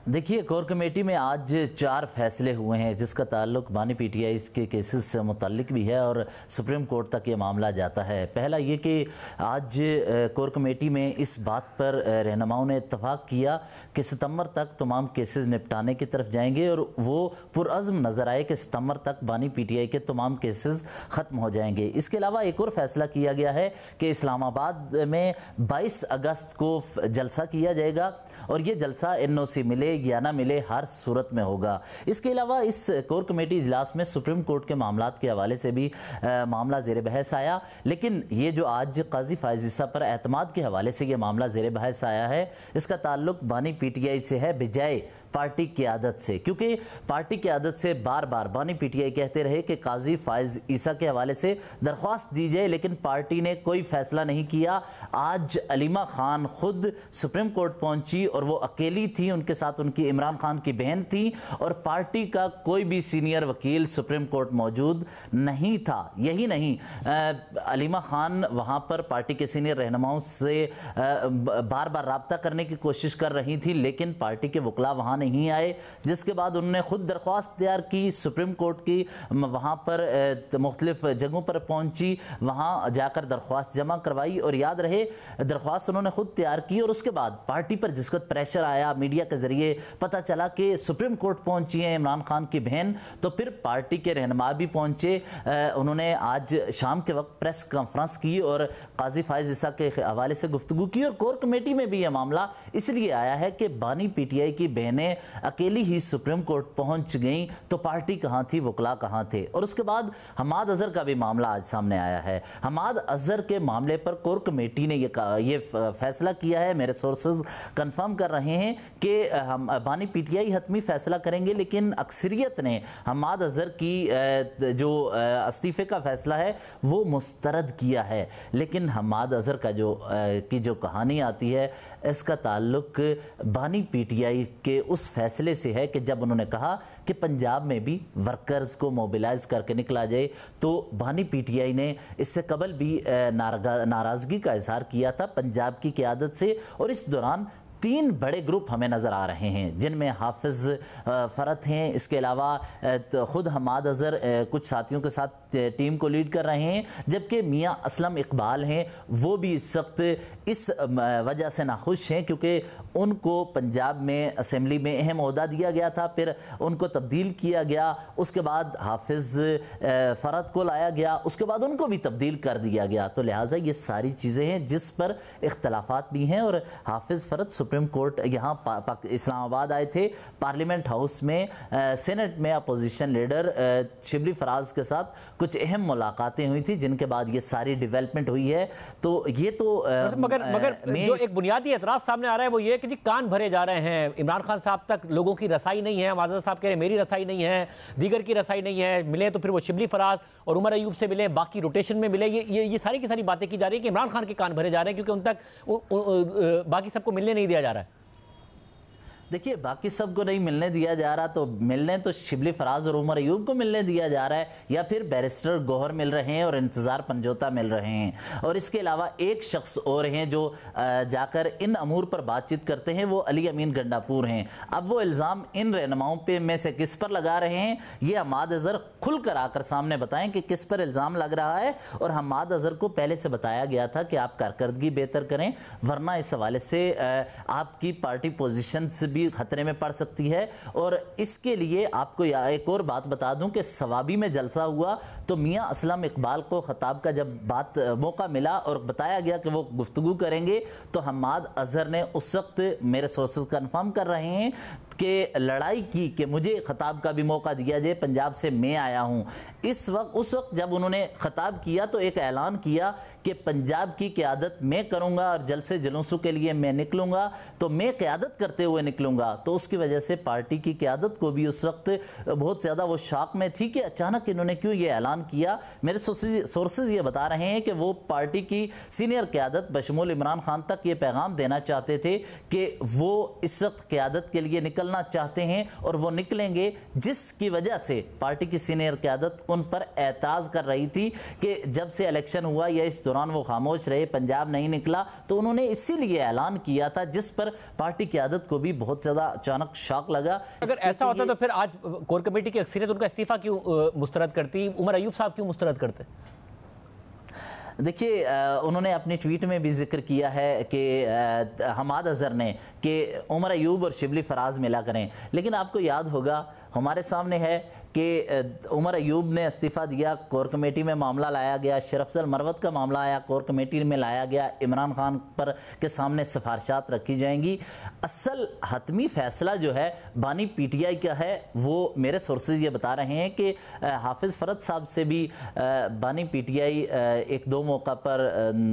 देखिए, कोर कमेटी में आज 4 फैसले हुए हैं जिसका ताल्लुक बानी पीटीआई के केसेस से मुतल्लिक भी है और सुप्रीम कोर्ट तक ये मामला जाता है। पहला ये कि आज कोर कमेटी में इस बात पर रहनुमाओं ने इत्तफाक किया कि सितंबर तक तमाम केसेस निपटाने की तरफ जाएंगे और वो पुरअज़्म नज़र आए कि सितंबर तक बानी पीटीआई के तमाम केसेस ख़त्म हो जाएंगे। इसके अलावा एक और फैसला किया गया है कि इस्लामाबाद में 22 अगस्त को जलसा किया जाएगा और ये जलसा NOC मिले या ना मिले हर सूरत में होगा। इसके अलावा इस कोर कमेटी इजलास में सुप्रीम कोर्ट के मामलात के हवाले से भी मामला ज़ेर बहस आया, लेकिन ये जो आज काजी फायज़ ईसा पर एतमाद के हवाले से ये मामला ज़ेर बहस आया है, इसका ताल्लुक बानी पीटीआई से है बजाय पार्टी की आदत से, क्योंकि पार्टी की आदत से बार बार बानी पीटीआई कहते रहे कि काजी फायज़ ईसा के हवाले से दरख्वास्त दी जाए, लेकिन पार्टी ने कोई फैसला नहीं किया। आज अलीमा खान खुद सुप्रीम कोर्ट पहुंची और वो अकेली थी, उनके साथ उनकी इमरान खान की बहन थी और पार्टी का कोई भी सीनियर वकील सुप्रीम कोर्ट मौजूद नहीं था। यही नहीं, अलीमा खान वहाँ पर पार्टी के सीनियर रहनुमाओं से बार बार रब्ता करने की कोशिश कर रही थी, लेकिन पार्टी के वकला वहाँ नहीं आए, जिसके बाद उन्होंने खुद दरख्वास्त तैयार की सुप्रीम कोर्ट की, वहाँ पर मुख्तलिफ जगहों पर पहुँची, वहाँ जाकर दरख्वास्त जमा करवाई और याद रहे दरख्वास्त उन्होंने खुद तैयार की और उसके बाद पार्टी पर जिस वक्त प्रेशर आया, मीडिया के जरिए पता चला कि सुप्रीम कोर्ट पहुंची है इमरान खान की बहन, तो फिर पार्टी के रहनुमा भी पहुंचे। उन्होंने आज शाम के वक्त प्रेस कॉन्फ्रेंस की और काजी फायज़ ईसा के हवाले से गुफ्तगू की और कोर कमेटी में भी यह मामला इसलिए आया है कि बानी पीटीआई की बहनें अकेली ही सुप्रीम कोर्ट पहुंच गई, तो पार्टी कहाँ थी, वकला कहाँ थे। और उसके बाद हमाद अजहर का भी मामला आज सामने आया है। हमाद अजहर के मामले पर कोर कमेटी ने ये फैसला किया है, मेरे सोर्सेज कंफर्म कर रहे हैं कि हम बानी पीटीआई हतमी फैसला करेंगे, लेकिन अक्सरियत ने हमाद अजहर की जो इस्तीफे का फैसला है वो मुस्तरद किया है। लेकिन हमाद अजहर का जो कहानी आती है, इसका ताल्लुक बानी पीटीआई के उस फैसले से है कि जब उन्होंने कहा कि पंजाब में भी वर्कर्स को मोबिलाइज करके निकला जाए, तो बानी पीटीआई ने इससे कबल भी नाराज़गी का इजहार किया था पंजाब की क़यादत से। और इस दौरान 3 बड़े ग्रुप हमें नज़र आ रहे हैं, जिनमें हाफिज़ फ़रत हैं, इसके अलावा ख़ुद हमाद अजहर कुछ साथियों के साथ टीम को लीड कर रहे हैं, जबकि मियाँ असलम इकबाल हैं, वो भी इस वक्त इस वजह से नाखुश हैं क्योंकि उनको पंजाब में असम्बली में अहम ओहदा दिया गया था, फिर उनको तब्दील किया गया, उसके बाद हाफिज़ फ़रत को लाया गया, उसके बाद उनको भी तब्दील कर दिया गया। तो लिहाजा ये सारी चीज़ें हैं जिस पर इख्तलाफात भी हैं। और हाफिज़ फ़रत सुप्रीम कोर्ट यहाँ इस्लामाबाद आए थे, पार्लियामेंट हाउस में सेनेट में अपोजिशन लीडर शिबली फराज के साथ कुछ अहम मुलाकातें हुई थी, जिनके बाद ये सारी डेवलपमेंट हुई है। तो ये तो मगर जो एक बुनियादी एतराज़ सामने आ रहा है वो ये कि जी कान भरे जा रहे हैं, इमरान खान साहब तक लोगों की रसाई नहीं है, माज़र साहब कह रहे हैं मेरी रसाई नहीं है, दीगर की रसाई नहीं है, मिले तो फिर वो शिबली फराज और उमर अयूब से मिले, बाकी रोटेशन में मिले। ये सारी की सारी बातें की जा रही है कि इमरान खान के कान भरे जा रहे हैं क्योंकि उन तक बाकी सबको मिलने नहीं दिया जा रहा है। देखिए, बाकी सबको नहीं मिलने दिया जा रहा, तो मिलने तो शिबली फराज और उमर अयूब को मिलने दिया जा रहा है, या फिर बैरिस्टर गौहर मिल रहे हैं और इंतज़ार पंजोता मिल रहे हैं। और इसके अलावा एक शख्स और हैं जो जाकर इन अमूर पर बातचीत करते हैं, वो अली अमीन गंडापुर हैं। अब वो इल्ज़ाम इन रहनुमाओं पे में से किस पर लगा रहे हैं, ये हमाद अजहर खुल कर आकर सामने बताएं कि किस पर इल्ज़ाम लग रहा है। और हमाद अजहर को पहले से बताया गया था कि आप कारकर्दगी बेहतर करें, वरना इस हवाले से आपकी पार्टी पोजीशन से भी खतरे में पड़ सकती है। और इसके लिए आपको एक और बात बता दूं कि सवाबी में जलसा हुआ तो मियां असलम इकबाल को खिताब का जब मौका मिला और बताया गया कि वो गुफ्तगू करेंगे, तो हमाद अजहर ने उस वक्त, मेरे सोर्सेज कंफर्म कर रहे हैं, कि लड़ाई की कि मुझे खिताब का भी मौका दिया जाए, पंजाब से मैं आया हूं। उस वक्त जब उन्होंने खिताब किया तो एक ऐलान किया कि पंजाब की क़यादत मैं करूंगा और जलसे जुलूसों के लिए मैं निकलूंगा, तो मैं क़यादत करते हुए निकलूंगा। तो उसकी वजह से पार्टी की क़यादत को भी उस वक्त बहुत ज़्यादा वो शॉक में थी कि अचानक इन्होंने क्यों ये ऐलान किया। मेरे सोर्सेज ये बता रहे हैं कि वो पार्टी की सीनियर क़यादत बशमूल इमरान खान तक ये पैगाम देना चाहते थे कि वो इस वक्त क़यादत के लिए निकल निकलना चाहते हैं और वो निकलेंगे, जिसकी वजह से पार्टी की सीनियर क़यादत उन पर एतराज़ कर रही थी कि जब से इलेक्शन हुआ या इस दौरान वो खामोश रहे, पंजाब नहीं निकला, तो उन्होंने इसीलिए ऐलान किया था, जिस पर पार्टी क़यादत को भी बहुत ज़्यादा अचानक शॉक लगा। अगर ऐसा होता तो फिर आज कोर कमेटी की अक्सरियत उनका इस्तीफा क्यों मुस्तरद करती, उमर अयूब साहब क्यों मुस्तरद करते? देखिए, उन्होंने अपनी ट्वीट में भी जिक्र किया है कि हमाद अजहर ने कि उमर अयूब और शिबली फराज मिला करें, लेकिन आपको याद होगा हमारे सामने है कि उमर अयूब ने इस्तीफ़ा दिया, कोर कमेटी में मामला लाया गया, शरफजल मरवत का मामला आया, कोर कमेटी में लाया गया, इमरान खान पर के सामने सिफारिशात रखी जाएंगी। असल हतमी फ़ैसला जो है बानी पीटीआई का है, वो मेरे सोर्सेज ये बता रहे हैं कि हाफिज़ फ़रद साहब से भी बानी पीटीआई एक दो मौका पर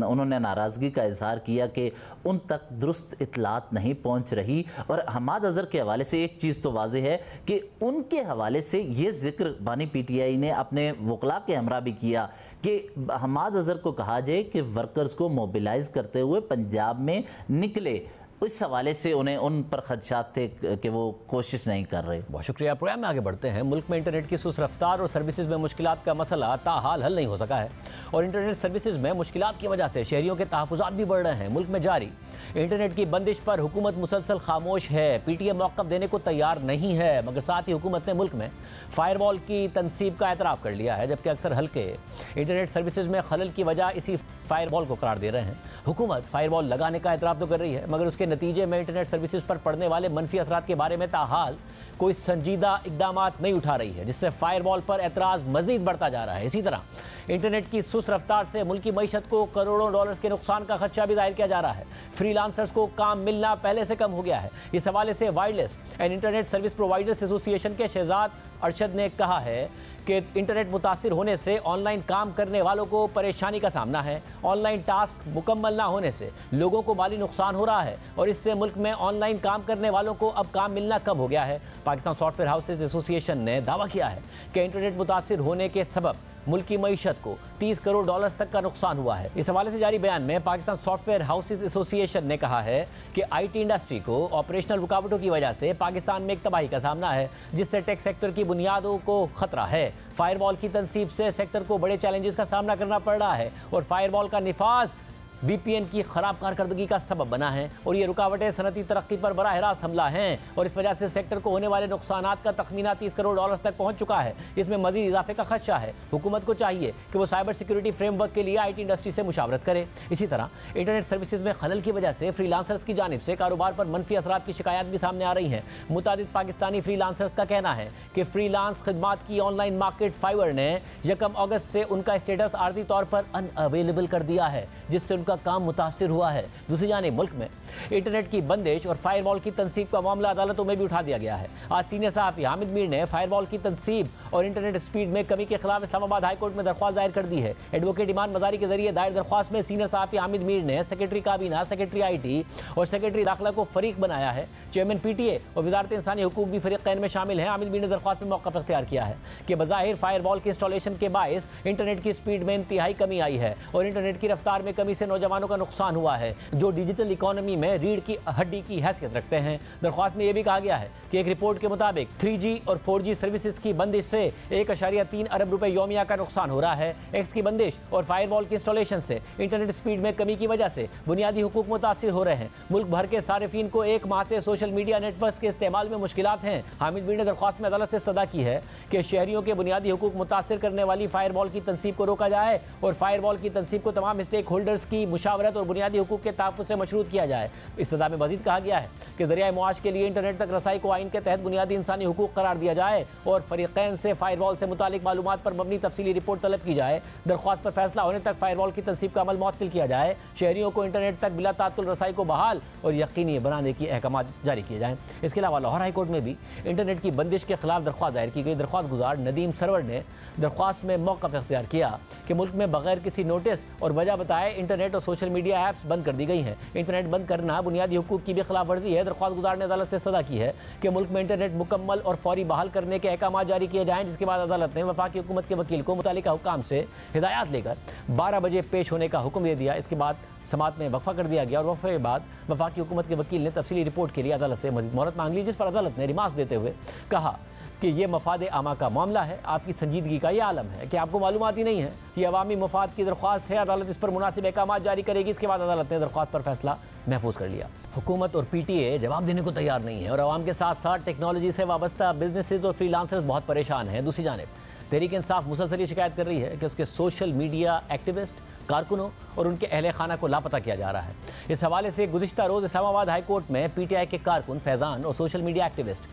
उन्होंने नाराज़गी का इजहार किया कि उन तक दुरुस्त इतलात नहीं पहुँच रही। और हमाद अजहर के हवाले से एक चीज़ तो वाज़ेह है कि उनके हवाले से ये जिक्र बानी पीटीआई ने अपने वकला के हमरा भी किया कि हमाद अजहर को कहा जाए कि वर्कर्स को मोबिलाइज करते हुए पंजाब में निकले। इस हवाले से उन्हें उन पर खदशात थे कि वो कोशिश नहीं कर रहे। बहुत शुक्रिया। प्रोग्राम में आगे बढ़ते हैं। मुल्क में इंटरनेट की सुस्त रफ्तार और सर्विसेज में मुश्किलात का मसला ताहाल हल नहीं हो सका है और इंटरनेट सर्विसेज में मुश्किलात की वजह से शहरियों के तहफ़्फ़ुज़ात भी बढ़ रहे हैं। मुल्क में जारी इंटरनेट की बंदिश पर हुकूमत मुसलसल खामोश है। पीटीए मौक़िफ़ देने को तैयार नहीं है, मगर साथ ही हुकूमत ने मुल्क में फायरवॉल की तनसीब का एतराफ़ कर लिया है, जबकि अक्सर हल्के इंटरनेट सर्विसेज में खलल की वजह इसी फायरवॉल को करार दे रहे हैं। हुकूमत फायरवॉल लगाने का एतराफ़ तो कर रही है, मगर उसके नतीजे में इंटरनेट सर्विसेज पर पड़ने वाले मनफी असरात के बारे में ताहाल कोई संजीदा इकदाम नहीं उठा रही है, जिससे फायरवॉल पर एतराज़ मजीद बढ़ता जा रहा है। इसी तरह इंटरनेट की सुस्त रफ्तार से मुल्की मईशत को करोड़ों डॉलर्स के नुकसान का खदशा भी जाहिर किया जा रहा है। फ्रीलांसर्स को काम मिलना पहले से कम हो गया है। इस हवाले से wireless and internet service providers association के शहजाद अरशद ने कहा है कि इंटरनेट मुतासिर होने से ऑनलाइन काम करने वालों को परेशानी का सामना है। ऑनलाइन टास्क मुकम्मल ना होने से लोगों को माली नुकसान हो रहा है और इससे मुल्क में ऑनलाइन काम करने वालों को अब काम मिलना कम हो गया है। पाकिस्तान सॉफ्टवेयर हाउसेज एसोसिएशन ने दावा किया है कि इंटरनेट मुतासिर होने के सबब मुल्की मईशत को 30 करोड़ डॉलर्स तक का नुकसान हुआ है। इस हवाले से जारी बयान में पाकिस्तान सॉफ्टवेयर हाउसेज एसोसिएशन ने कहा है कि आईटी इंडस्ट्री को ऑपरेशनल रुकावटों की वजह से पाकिस्तान में एक तबाही का सामना है, जिससे टेक सेक्टर की बुनियादों को खतरा है। फायरवॉल की तनसीब से सेक्टर को बड़े चैलेंजेस का सामना करना पड़ रहा है और फायरवॉल का निफाज वीपीएन की खराब कारकर्दगी का सबब बना है और ये रुकावटें सनती तरक्की पर बराह रास्त हमला हैं और इस वजह से सेक्टर को होने वाले नुकसानात का तखमीना 30 करोड़ डॉलर्स तक पहुंच चुका है। इसमें मजीद इजाफे का खदशा है। हुकूमत को चाहिए कि वो साइबर सिक्योरिटी फ्रेमवर्क के लिए आईटी इंडस्ट्री से मुशावरत करे। इसी तरह इंटरनेट सर्विसेज में खलल की वजह से फ्रीलांसर्स की जानिब से कारोबार पर मनफी असरात की शिकायत भी सामने आ रही हैं। मुतादिद पाकिस्तानी फ्रीलांसर्स का कहना है कि फ्रीलांस खदमात की ऑनलाइन मार्केट फाइवर ने 1 अगस्त से उनका स्टेटस आर्जी तौर पर अनअवेलेबल कर दिया है, जिससे उनका काम मुतासिर हुआ है। दूसरी जानिब मुल्क में इंटरनेट की बंदिश और फायरवॉल की तनसीब का मामला अदालतों में भी उठा दिया गया है। आज सीनियर सहाफ़ी हामिद मीर ने फायरवॉल की तनसीब और इंटरनेट स्पीड में कमी के खिलाफ इस्लामाबाद हाई कोर्ट में दरख्वास्त दायर कर दी है। एडवोकेट ईमान मजारी के जरिए दायर दरख्वास्त में सीनियर सहाफ़ी हामिद मीर ने सेक्रेटरी काबीना, सेक्रेटरी आईटी और सेक्रेटरी दाखिला को फरीक बनाया है। चेयरमैन पीटीए और वजारत इंसानी हुकूक भी फरीक़ैन में शामिल हैं। हामिद मीर ने दरख्वास्त में मौक़िफ़ इख्तियार किया है कि बज़ाहिर फायरवॉल की इंस्टॉलेशन के बायस इंटरनेट की स्पीड में इंतहाई कमी आई है और इंटरनेट की रफ्तार में कमी से नौजवानों का नुकसान हुआ है, जो डिजिटल इकोनॉमी में रीढ़ की हड्डी की हैसियत रखते हैं। दरख्वास्त में यह भी कहा गया है कि एक रिपोर्ट के मुताबिक 3G और 4G सर्विसेज की बंदिश से 1.3 अरब रुपए योमिया का नुकसान हो रहा है। एक्स की बंदिश और फायरवॉल की इंस्टॉलेशन से इंटरनेट स्पीड में कमी की वजह से बुनियादी हुकूक मुतासिर हो रहे हैं। मुल्क भर के सारिफीन को 1 माह से सोशल मीडिया नेटवर्क के इस्तेमाल में मुश्किलात हैं। हामिद मीर ने दरख्वास्त में अदालत से इस्तदा की है कि शहरियों के बुनियादी हुकूक मुतासिर करने वाली फायरवॉल की तनसीब को रोका जाए और फायरवॉल की तनसीब को तमाम स्टेक होल्डर्स की मुशावरत और बुनियादी हुकूक के तहफ़्फ़ुज़ से मशरूत किया जाए। इस्तदा में मज़ीद कहा गया है कि ज़रिया मुआश के लिए इंटरनेट तक रसाई को आइन के तहत बुनियादी इंसानी हुकूक करार दिया जाए और फरीक़ैन से फायरवॉल से मुतालिक मालूमात पर मबनी तफसीली रिपोर्ट तलब की जाए। दरख्वास्त पर फैसला होने तक फायरवॉल की तनसीब का अमल मुअत्तल किया जाए। शहरियों को इंटरनेट तक बिला तात्तुल रसाई को बहाल और यकीनी बनाने की अहकामात जारी किए जाएँ। इसके अलावा लाहौर हाई कोर्ट में भी इंटरनेट की बंदिश के खिलाफ दरख्वास्त दायर की गई। दरख्वास्त गुजार नदीम सरवर ने दरख्वास्त में मौक़िफ़ इख्तियार किया कि मुल्क में बगैर किसी नोटिस और वजह बताए इंटरनेट इंटरनेट और सोशल मीडिया ऐप्स बंद कर दी गई हैं। इंटरनेट बंद करना बुनियादी हुकूक की भी खिलाफ वर्जी है। दरख्वास्त गुजार ने अदालत से सदा की है कि मुल्क में इंटरनेट मुकम्मल और फौरी बहाल करने के अहकाम जारी किए जाएँ, जिसके बाद अदालत ने वफाकी हुकूमत के वकील को मुतालिका हुकाम से हिदायत लेकर 12 बजे पेश होने का हुक्म दे दिया। इसके बाद समात में वक्फा कर दिया गया और वक्फे के बाद वफाकी हुकूमत के वकील ने तफसीली रिपोर्ट के लिए अदालत से मज़ीद मोहलत मांग ली, जिस पर अदालत ने रिमार्क्स देते हुए कहा कि ये मफाद आमा का मामला है, आपकी संजीदगी का ये आलम है कि आपको मालूमात ही नहीं है। ये अवामी मफाद की दरख्वास्त है, अदालत इस पर मुनासिब अहकाम जारी करेगी। इसके बाद अदालत ने दरख्वास्त पर फैसला महफूज कर लिया। हुकूमत और PTA जवाब देने को तैयार नहीं है और आवाम के साथ साथ टेक्नोलॉजी से वाबस्ता बिजनेसेस और फ्रीलांसर्स बहुत परेशान हैं। दूसरी जानिब तहरीक इंसाफ मुसलसल शिकायत कर रही है कि उसके सोशल मीडिया एक्टिविस्ट, कारकुनों और उनके अहले खाना को लापता किया जा रहा है। इस हवाले से गुज़िश्ता रोज़ इस्लामाबाद हाई कोर्ट में PTI के कारकुन फैज़ान और social media activist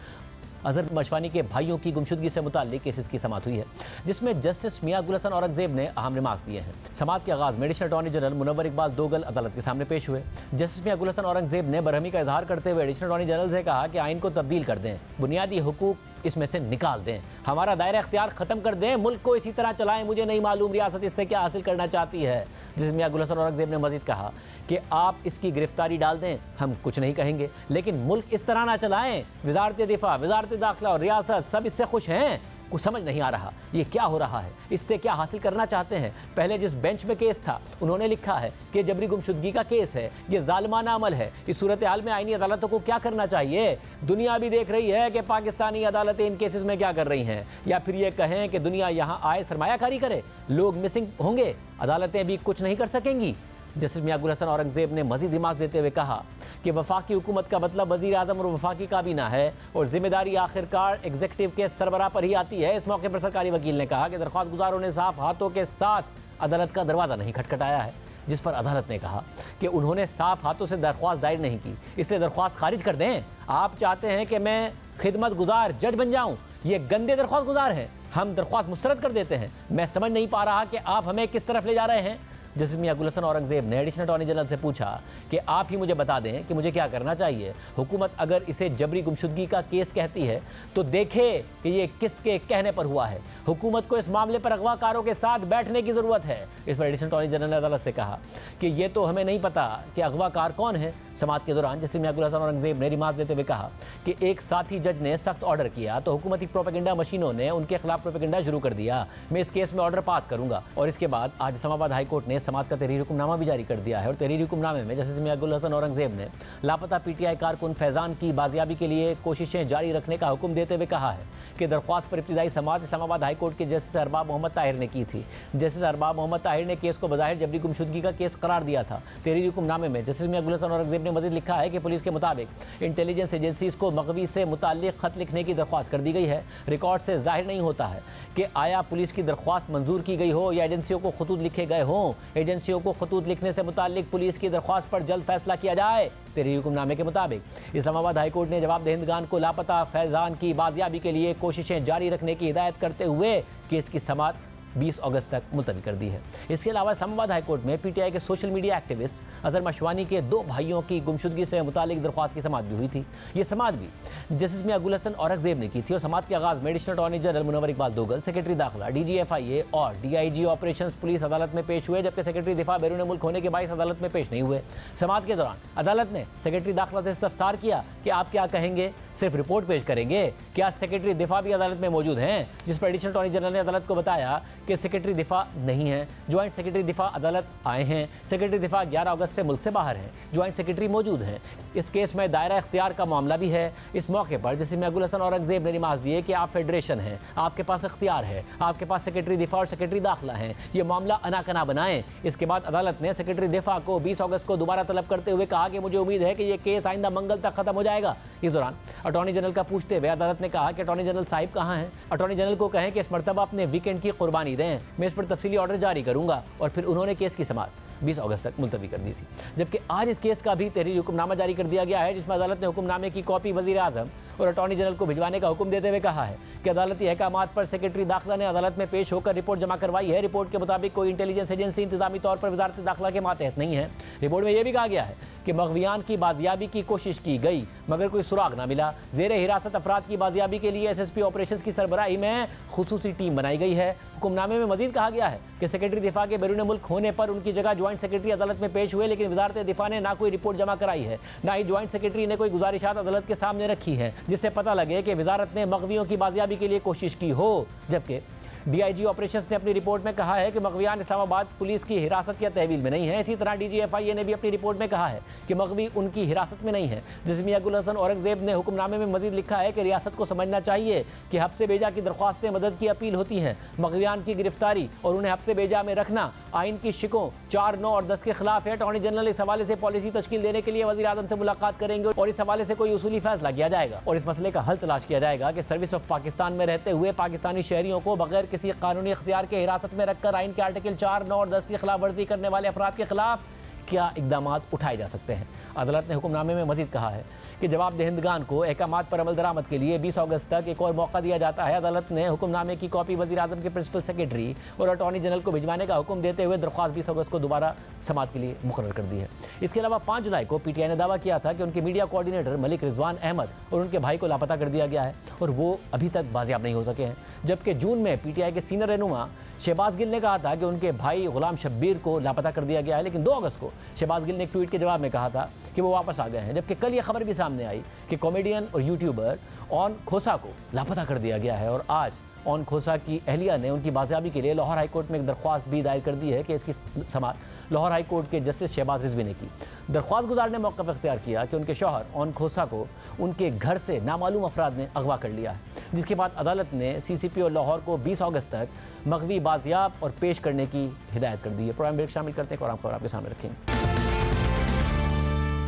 Azhar Mashwani के भाइयों की गुमशुदगी से मुताल्लिक केसेस की समाअत हुई है, जिसमें जस्टिस मियां गुल हसन औरंगजेब ने अहम रिमार्क्स दिए हैं। समाअत के आगाज़ में additional attorney general Munawar Iqbal Dogal अदालत के सामने पेश हुए। जस्टिस मियां गुल हसन औरंगजेब ने बरहमी का इजहार करते हुए एडिशनल अटॉर्नी जनरल से कहा कि आइन को तब्दील कर दें, बुनियादी हुकूक इसमें से निकाल दें, हमारा दायरा इख्तियार ख़त्म कर दें, मुल्क को इसी तरह चलाएं। मुझे नहीं मालूम रियासत इससे क्या हासिल करना चाहती है। जिस मियां गुल हसन औरंगजेब ने मजीद कहा कि आप इसकी गिरफ्तारी डाल दें, हम कुछ नहीं कहेंगे, लेकिन मुल्क इस तरह ना चलाएं। वजारत दिफा, वजारत दाखिला और रियासत सब इससे खुश हैं। कुछ समझ नहीं आ रहा ये क्या हो रहा है, इससे क्या हासिल करना चाहते हैं। पहले जिस बेंच में केस था उन्होंने लिखा है कि जबरी गुमशुदगी का केस है, ये जालिमाना अमल है। इस सूरत हाल में आईनी अदालतों को क्या करना चाहिए? दुनिया भी देख रही है कि पाकिस्तानी अदालतें इन केसेस में क्या कर रही हैं, या फिर ये कहें कि दुनिया यहाँ आए सरमायाकारी करे, लोग मिसिंग होंगे, अदालतें भी कुछ नहीं कर सकेंगी। जस्टिस मियां गुल हसन औरंगजेब ने मजीद रिमार्क देते हुए कहा कि वफाकी हुकूमत का मतलब वज़ीर आज़म और वफाकी काबीना है और जिम्मेदारी आखिरकार एग्जीक्यूटिव के सरबराह पर ही आती है। इस मौके पर सरकारी वकील ने कहा कि दरख्वास्त गुजारों ने साफ हाथों के साथ अदालत का दरवाज़ा नहीं खटखटाया है, जिस पर अदालत ने कहा कि उन्होंने साफ हाथों से दरख्वास्त दायर नहीं की, इसलिए दरख्वास्त खारिज कर दें। आप चाहते हैं कि मैं खिदमत गुजार जज बन जाऊँ, ये गंदे दरख्वास्त गुजार हैं, हम दरख्वास्त मुस्तरद कर देते हैं। मैं समझ नहीं पा रहा कि आप हमें किस तरफ ले जा रहे हैं। जस्टिस मियां गुल हसन औरंगजेब ने एडिशनल अटॉर्नी जनरल से पूछा कि आप ही मुझे बता दें कि मुझे क्या करना चाहिए। हुकूमत अगर इसे जबरी गुमशुदगी का केस कहती है तो देखे कि ये किसके कहने पर हुआ है। हुकूमत को इस मामले पर अगवाकारों के साथ बैठने की ज़रूरत है। इस पर एडिशनल अटॉर्नी जनरल ने अदालत से कहा कि ये तो हमें नहीं पता कि अगवाकार कौन है। समाअत के दौरान जस्टिस मियां गुल हसन औरंगजेब ने रिमार्क देते हुए कहा कि एक साथी जज ने सख्त ऑर्डर किया तो हुकूमती प्रोपेगेंडा मशीनों ने उनके खिलाफ प्रोपेगेंडा शुरू कर दिया। मैं इस केस में ऑर्डर पास करूंगा। और इसके बाद आज इस्लामाबाद हाई कोर्ट ने समाअत का तहरीरी हुक्मनामा भी जारी कर दिया है और तहरीरी हुक्मनामे में जस्टिस मियां गुल हसन औरंगजेब ने लापता PTI कारकुन फैज़ान की बाजियाबी के लिए कोशिशें जारी रखने का हुक्म देते हुए कहा है कि दरख्वास्त पर इब्तिदाई समाअत इस्लामाबाद हाई कोर्ट के जस्टिस अरबाब मोहम्मद ताहिर ने की थी। जस्टिस अरबाब मोहम्मद ताहिर ने केस को बज़ाहिर जबरी गुमशुदगी का केस करार दिया था। तहरीरी हुक्मनामे में जस्टिस मियां गुल हसन औरंगजेब ने मज़ीद लिखा है कि पुलिस के मुताबिक इंटेलिजेंस एजेंसीज को मग़वी से मुताल्लिक़ खत लिखने की दरख्वास्त कर दी गई है। रिकॉर्ड से जाहिर नहीं होता है कि आया पुलिस की दरख्वास्त मंजूर की गई हो या एजेंसियों को खतूत लिखे गए हों। एजेंसियों को खतूत लिखने से मुताल्लिक पुलिस की दरख्वास्त पर जल्द फैसला किया जाए। तहरीरी हुक्मनामे के मुताबिक इस्लामाबाद हाई कोर्ट ने जवाब दहिंदगान को लापता फैज़ान की बाजियाबी के लिए कोशिशें जारी रखने की हिदायत करते हुए केस की समाअत 20 अगस्त तक मुलतवी कर दी है। इसके अलावा इस्लामाबाद हाई कोर्ट में PTI के social media activist Azhar Mashwani के 2 भाइयों की गुमशुदगी से मुतालिक दरख्वास्त की समाअत भी हुई थी। ये समाअत भी जस्टिस मियां गुल हसन औरंगजेब ने की थी और समाअत के आगाज़ में additional attorney general Munawar Iqbal Dogal, secretary दाखिला, DG FIA और DIG ऑपरेशंस पुलिस अदालत में पेश हुए, जबकि सेक्रेटरी दिफा बैरून मुल्क होने के बायस अदालत में पेश नहीं हुए। समाअत के दौरान अदालत ने सेक्रेटरी दाखिला से इस्तफसार किया कि आप क्या कहेंगे, सिर्फ रिपोर्ट पेश करेंगे, क्या सेक्रेटरी दिफा भी अदालत में मौजूद हैं? जिस पर एडिशनल अटॉर्नी जनरल ने अदालत को बताया कि सेक्रेटरी दिफा नहीं है, ज्वाइंट सेक्रेटरी दिफा अदालत आए हैं, सेक्रेटरी दिफा 11 अगस्त से मुल्क से बाहर हैं, ज्वाइंट सेक्रेटरी मौजूद हैं। इस केस में दायरा इख्तियार का मामला भी है। इस मौके पर जस्टिस मियां गुल हसन औरंगजेब ने रिमार्क्स दिए कि आप फेडरेशन हैं, आपके पास इख्तियार है, आपके पास सेक्रेटरी दिफा और सेक्रेटरी दाखिला हैं, ये मामला अनाकना बनाएं। इसके बाद अदालत ने सेक्रेटरी दिफा को 20 अगस्त को दोबारा तलब करते हुए कहा कि मुझे उम्मीद है कि ये केस आइंदा मंगल तक खत्म हो जाएगा। इस दौरान अटॉर्नी जनरल का पूछते हुए अदालत ने कहा कि अटॉर्नी जनरल साहिब कहाँ हैं? अटॉर्नी जनरल को कहें कि इस मरतबा अपने वीकेंड की कुर्बानी दें, मैं इस पर तफसीली ऑर्डर जारी करूंगा। और फिर उन्होंने केस की समाअत 20 अगस्त तक मुलतवी कर दी थी। जबकि आज इस केस का भी तहरीरी हुक्मनामा जारी कर दिया गया है, जिसमें अदालत ने हुक्मनामे की कॉपी वज़ीर आज़म और अटॉर्नी जनरल को भिजवाने का हुक्म देते हुए कहा है कि अदालती अहकामात पर सेक्रेटरी दाखिला ने अदालत में पेश होकर रिपोर्ट जमा करवाई है। रिपोर्ट के मुताबिक कोई इंटेलिजेंस एजेंसी इंतजामी तौर पर वजारत दाखिला के मातहत नहीं है। रिपोर्ट में यह भी कहा गया है कि मग़वियान की बाजियाबी की कोशिश की गई मगर कोई सुराग ना मिला। ज़ेर हिरासत अफराद की बाजियाबी के लिए SSP ऑपरेशंस की सरबराही में खुसूसी टीम बनाई गई है। हुक्मनामे में मजीद कहा गया है कि सेक्रेटरी दिफा के बैरून मुल्क होने पर उनकी जगह ज्वाइंट ज्वाइंट सेक्रेटरी अदालत में पेश हुए, लेकिन वजारत दिफा ने ना कोई रिपोर्ट जमा कराई है, ना ही ज्वाइंट सेक्रेटरी ने कोई गुजारिशात अदालत के सामने रखी है जिससे पता लगे कि वजारत ने मगवियों की बाजियाबी के लिए कोशिश की हो। जबकि डीआईजी ऑपरेशंस ने अपनी रिपोर्ट में कहा है कि मगवियान इस्लामाबाद पुलिस की हिरासत या तहवील में नहीं है। इसी तरह डीजीएफआईए ने भी अपनी रिपोर्ट में कहा है कि मगवी उनकी हिरासत में नहीं है। जिस्मिया गुल हसन औरंगजेब ने हुक्मनामे में मजीद लिखा है कि रियासत को समझना चाहिए कि हब्से बेजा की दरख्वास्तें मदद की अपील होती हैं। मगवियान की गिरफ्तारी और उन्हें हब्से बेजा में रखना आइन की शिकों 4, 9 और 10 के खिलाफ है। अटॉर्नी जनरल इस हवाले से पॉलिसी तश्कील देने के लिए वज़ीर आज़म से मुलाकात करेंगे और इस हवाले से कोई उसूली फैसला किया जाएगा और इस मसले का हल तलाश किया जाएगा कि सर्विस ऑफ पाकिस्तान में रहते हुए पाकिस्तानी शहरियों को बगैर किसी कानूनी इख्तियार के हिरासत में रखकर आइन के आर्टिकल 4, 9 और 10 की खिलाफ वर्जी करने वाले अफराद के खिलाफ क्या इकदाम उठाए जा सकते हैं। अदालत ने हुक्मनामे में मजीद कहा है कि जवाबदेहिंदगान को अहकामात पर अमल दरामद के लिए 20 अगस्त तक एक और मौका दिया जाता है। अदालत ने हुक्मनामे की कॉपी वज़ीर आज़म के प्रिंसिपल सेक्रेटरी और अटॉर्नी जनरल को भिजवाने का हुक्म देते हुए दरख्वास्त 20 अगस्त को दोबारा समाअत के लिए मुकर्रर कर दी है। इसके अलावा 5 जुलाई को पीटीआई ने दावा किया था कि उनके मीडिया कोऑर्डिनेटर मलिक रिजवान अहमद और उनके भाई को लापता कर दिया गया है और वो अभी तक बाजियाब नहीं हो सके हैं। जबकि जून में पीटीआई के सीनियर रहनुमा शहबाज गिल ने कहा था कि उनके भाई गुलाम शब्बीर को लापता कर दिया गया है, लेकिन 2 अगस्त को शहबाज गिल ने एक ट्वीट के जवाब में कहा था कि वो वापस आ गए हैं। जबकि कल ये खबर भी सामने आई कि कॉमेडियन और यूट्यूबर ऑन खोसा को लापता कर दिया गया है और आज ऑन खोसा की अहलिया ने उनकी बाजियाबी के लिए लाहौर हाई कोर्ट में एक दरख्वास्त भी दायर कर दी है कि इसकी समाअत लाहौर हाई कोर्ट के जस्टिस शहबाज रिजवी ने की। दरख्वास्त गुजार ने मौक़िफ़ इख्तियार किया कि उनके शौहर ऑन खोसा को उनके घर से नामालूम अफराद ने अगवा कर लिया है, जिसके बाद अदालत ने सीसीपी और लाहौर को 20 अगस्त तक मगवी बाजियाब और पेश करने की हिदायत कर दी है। प्रोग्राम ब्रेक शामिल करते हैं और खबर आपके सामने रखेंगे।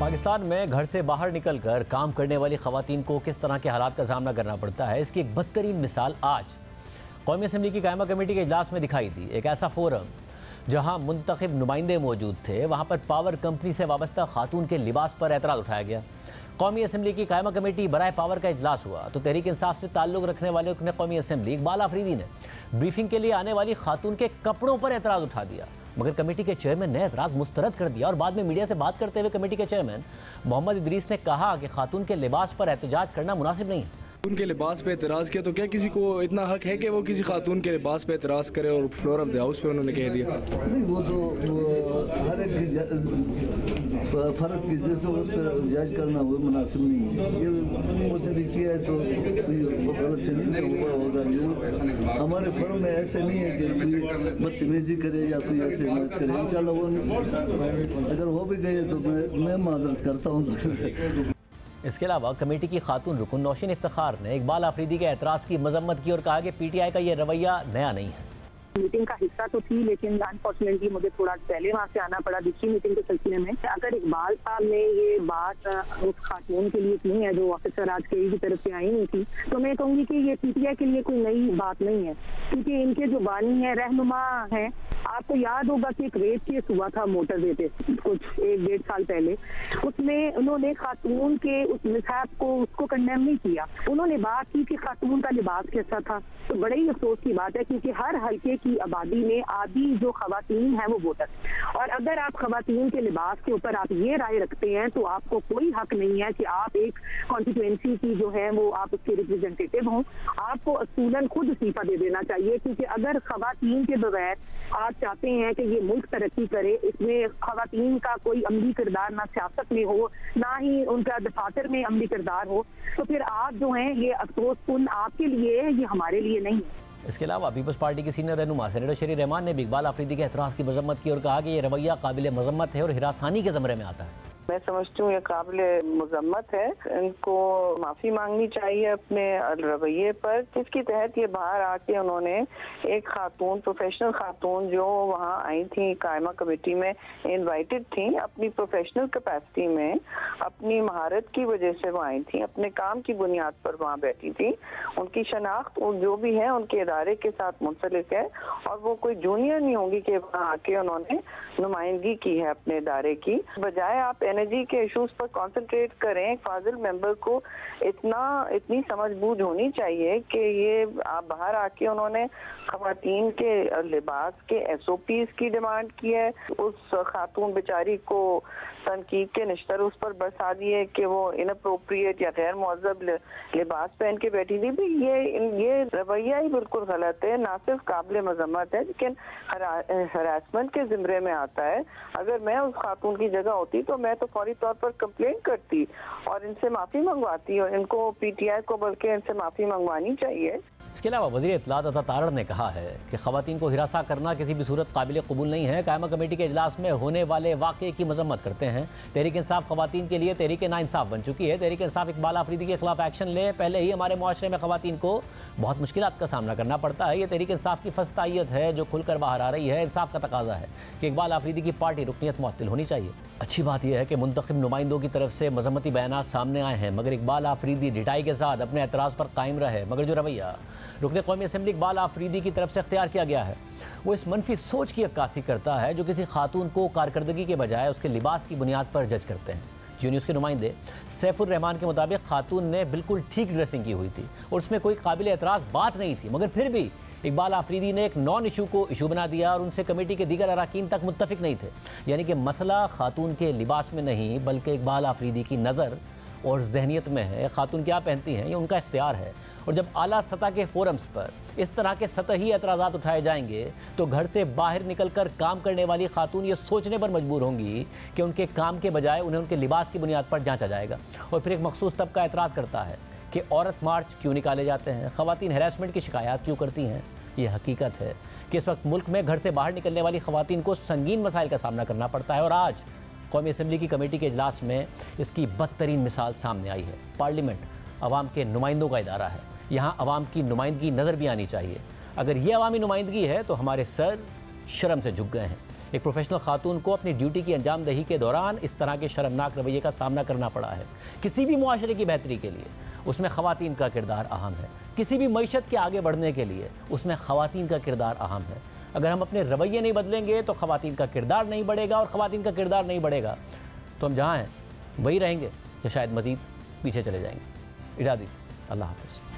पाकिस्तान में घर से बाहर निकलकर काम करने वाली ख़वातीन को किस तरह के हालात का सामना करना पड़ता है, इसकी एक बदतरीन मिसाल आज कौमी असम्बली की कायमा कमेटी के इजलास में दिखाई दी। एक ऐसा फोरम जहां मुंतखब नुमाइंदे मौजूद थे, वहां पर पावर कंपनी से वाबस्ता खातून के लिबास पर एतराज़ उठाया गया। कौमी असम्बली की कायमा कमेटी बराए पावर का इजलास हुआ तो तहरीक इंसाफ से ताल्लुक़ रखने वाले रुकन कौमी असम्बली इकबाल आफरीदी ने ब्रीफिंग के लिए आने वाली खातून के कपड़ों पर एतराज़ उठा दिया, मगर कमेटी के चेयरमैन ने एतराज़ मुस्तरद कर दिया और बाद में मीडिया से बात करते हुए कमेटी के चेयरमैन मोहम्मद इदरीस ने कहा कि खातून के लिबास पर एहतजाज करना मुनासिब नहीं है। उनके लिबास पे एतराज़ किया तो क्या किसी को इतना हक है कि वो किसी खातून के लिबास पे एतराज़ करे और फ्लोर ऑफ द हाउस पे उन्होंने कह दिया? नहीं, वो तो हर एक फ़र्द की जैसे उस पर जज करना वो मुनासिब नहीं है। ये उसने भी किया है तो वो गलत नहीं हुआ होगा। ये हमारे फर्म में ऐसे नहीं है कि कोई बदतमीज़ी करे या कोई ऐसे मत करे। इंशाल्लाह वो अगर हो भी गए तो मैं माजरत करता हूँ। इसके अलावा कमेटी की खातून रुकन नौशीन इफ्तिखार ने इकबाल आफरीदी के एतराज़ की मजम्मत की और कहा कि पीटीआई का ये रवैया नया नहीं है। मीटिंग का हिस्सा तो थी, लेकिन अनफॉर्चुनेटली मुझे थोड़ा पहले वहाँ से आना पड़ा दूसरी मीटिंग के सिलसिले में। अगर इकबाल साहब ने ये बात उस खातून के लिए की है जो ऑफिसर आज के की तरफ से आई नहीं थी, तो मैं कहूँगी कि ये पीटीआई के लिए कोई नई बात नहीं है, क्योंकि इनके जो बानी है रहनुमा है। आपको याद होगा कि एक रेप केस हुआ था मोटरवे पे कुछ 1-1.5 साल पहले, उसमें उन्होंने खातून के उस मिसहैप को उसको कंडेम नहीं किया। उन्होंने बात की कि खातून का लिबास कैसा था, तो बड़े ही अफसोस की बात है क्योंकि हर हल्के की आबादी में आधी जो खवातीन है वो वोटर, और अगर आप खवातीन के लिबास के ऊपर आप ये राय रखते हैं तो आपको कोई हक नहीं है कि आप एक कॉन्स्टिट्यूएंसी की जो है वो आप उसके रिप्रेजेंटेटिव हों। आपको असूलन खुद इस्तीफा दे देना चाहिए, क्योंकि अगर खवातीन के बगैर आप चाहते हैं कि ये मुल्क तरक्की करे, इसमें खवातीन का कोई अमली किरदार ना सियासत में हो ना ही उनका दफातर में अमली किरदार हो, तो फिर आप जो हैं ये अफसोसकुन आपके लिए है, ये हमारे लिए नहीं है। इसके अलावा पीपल्स पार्टी के सीनियर रहनुमा सेनेटर शरी रहमान ने भी इकबाल आफरीदी के एतराज़ की मजम्मत की और कहा कि ये रवैया काबिल मजम्मत है और हिरासानी के ज़मरे में आता है। मैं समझती हूँ ये काबिल मजम्मत है, इनको माफ़ी मांगनी चाहिए अपने रवैये पर, जिसके तहत ये बाहर आके उन्होंने एक खातून, प्रोफेशनल खातून जो वहाँ आई थी कायमा कमेटी में, इनवाइटेड थी, अपनी प्रोफेशनल कैपेसिटी में अपनी महारत की वजह से वो आई थी, अपने काम की बुनियाद पर वहाँ बैठी थी। उनकी शनाख्त जो भी है उनके इदारे के साथ मुंसलिक है और वो कोई जूनियर नहीं होंगी कि वहाँ आके उन्होंने नुमाइंदगी की है अपने इदारे की। बजाय आप एमएजी के इश्यूज पर कंसंट्रेट करें। फाजिल मेंबर को इतनी समझबूझ होनी चाहिए कि ये आप बाहर आके उन्होंने खवातीन के लिबास के SOPs की डिमांड की है। उस खातून बेचारी को तनकीद के निश्तर उस पर बरसा दिए कि वो इनअप्रोप्रिएट या गैर मुअज़्ज़ब लिबास पहन के बैठी थी। भी ये रवैया ही बिल्कुल गलत है, ना सिर्फ काबिल मजम्मत है लेकिन हरासमेंट के ज़िम्रे में आता है। अगर मैं उस खातून की जगह होती तो मैं तो फौरी तौर पर कंप्लेंट करती और इनसे माफ़ी मंगवाती, और इनको PTI को बल्कि इनसे माफ़ी मंगवानी चाहिए। इसके अलावा वज़ीर इत्तलात अता तारड़ ने कहा है कि ख़वातीन को हिरासा करना किसी भी सूरत काबिल कबूल नहीं है। कायमा कमेटी के इजलास में होने वाले वाक़े की मजम्मत करते हैं। तहरीक इंसाफ ख़वातीन के लिए तहरीक नाइंसाफ बन चुकी है। तहरीक इंसाफ इकबाल आफरीदी के खिलाफ एक्शन ले। पहले ही हमारे मुआशरे में ख़वातीन को बहुत मुश्किलात का सामना करना पड़ता है। ये तहरीक इंसाफ की फस्तायत है जो खुलकर बाहर आ रही है। इंसाफ का तकाजा है कि इकबाल आफरीदी की पार्टी रुकनीत मुअत्तल होनी चाहिए। अच्छी बात यह है कि मुंतखब नुमाइंदों की तरफ से मजम्मती बयानात सामने आए हैं, मगर इकबाल आफरीदी ढिठाई के साथ अपने एतराज़ पर कायम रहे। मगर जो रवैया रुकने कौमी असेंबली इकबाल आफरीदी की तरफ से अख्तियार किया गया है वो इस मनफी सोच की अक्कासी करता है जो किसी खातून को कारकर्दगी के बजाय उसके लिबास की बुनियाद पर जज करते हैं। जियो न्यूज़ के नुमाइंदे सैफुर रहमान के मुताबिक खातून ने बिल्कुल ठीक ड्रेसिंग की हुई थी और उसमें कोई काबिल एतराज़ बात नहीं थी, मगर फिर भी इकबाल आफरीदी ने एक नॉन इशू को इशू बना दिया और उनसे कमेटी के दीगर अराकीन तक मुत्तफिक नहीं थे। यानी कि मसला खातून के लिबास में नहीं बल्कि इकबाल आफरीदी की नज़र और जहनीत में है। खातून क्या पहनती हैं ये उनका इख्तियार है, और जब आला सतह के फोरम्स पर इस तरह के सतही एतराज़ात उठाए जाएंगे तो घर से बाहर निकलकर काम करने वाली खातून ये सोचने पर मजबूर होंगी कि उनके काम के बजाय उन्हें उनके लिबास की बुनियाद पर जांचा जाएगा। और फिर एक मखसूस तबका एतराज़ करता है कि औरत मार्च क्यों निकाले जाते हैं, ख़वातीन हैरेसमेंट की शिकायत क्यों करती हैं। ये हकीकत है कि इस वक्त मुल्क में घर से बाहर निकलने वाली ख़वातीन को संगीन मसाइल का सामना करना पड़ता है, और आज कौमी असेंबली की कमेटी के इजलास में इसकी बदतरीन मिसाल सामने आई है। पार्लियामेंट अवाम के नुमाइंदों का इदारा है, यहाँ अवाम की नुमाइंदगी नज़र भी आनी चाहिए। अगर ये अवामी नुमाइंदगी है तो हमारे सर शर्म से झुक गए हैं। एक प्रोफेशनल खातून को अपनी ड्यूटी की अंजामदही के दौरान इस तरह के शर्मनाक रवैये का सामना करना पड़ा है। किसी भी मुआशरे की बेहतरी के लिए उसमें ख़वातीन का किरदार अहम है। किसी भी मईशत के आगे बढ़ने के लिए उसमें ख़वातीन का किरदार अहम है। अगर हम अपने रवैये नहीं बदलेंगे तो ख़वातीन का किरदार नहीं बढ़ेगा, और ख़वातीन का किरदार नहीं बढ़ेगा तो हम जहाँ हैं वही रहेंगे या शायद मज़ीद पीछे चले जाएंगे। इजाज़त, अल्लाह हाफ़िज़।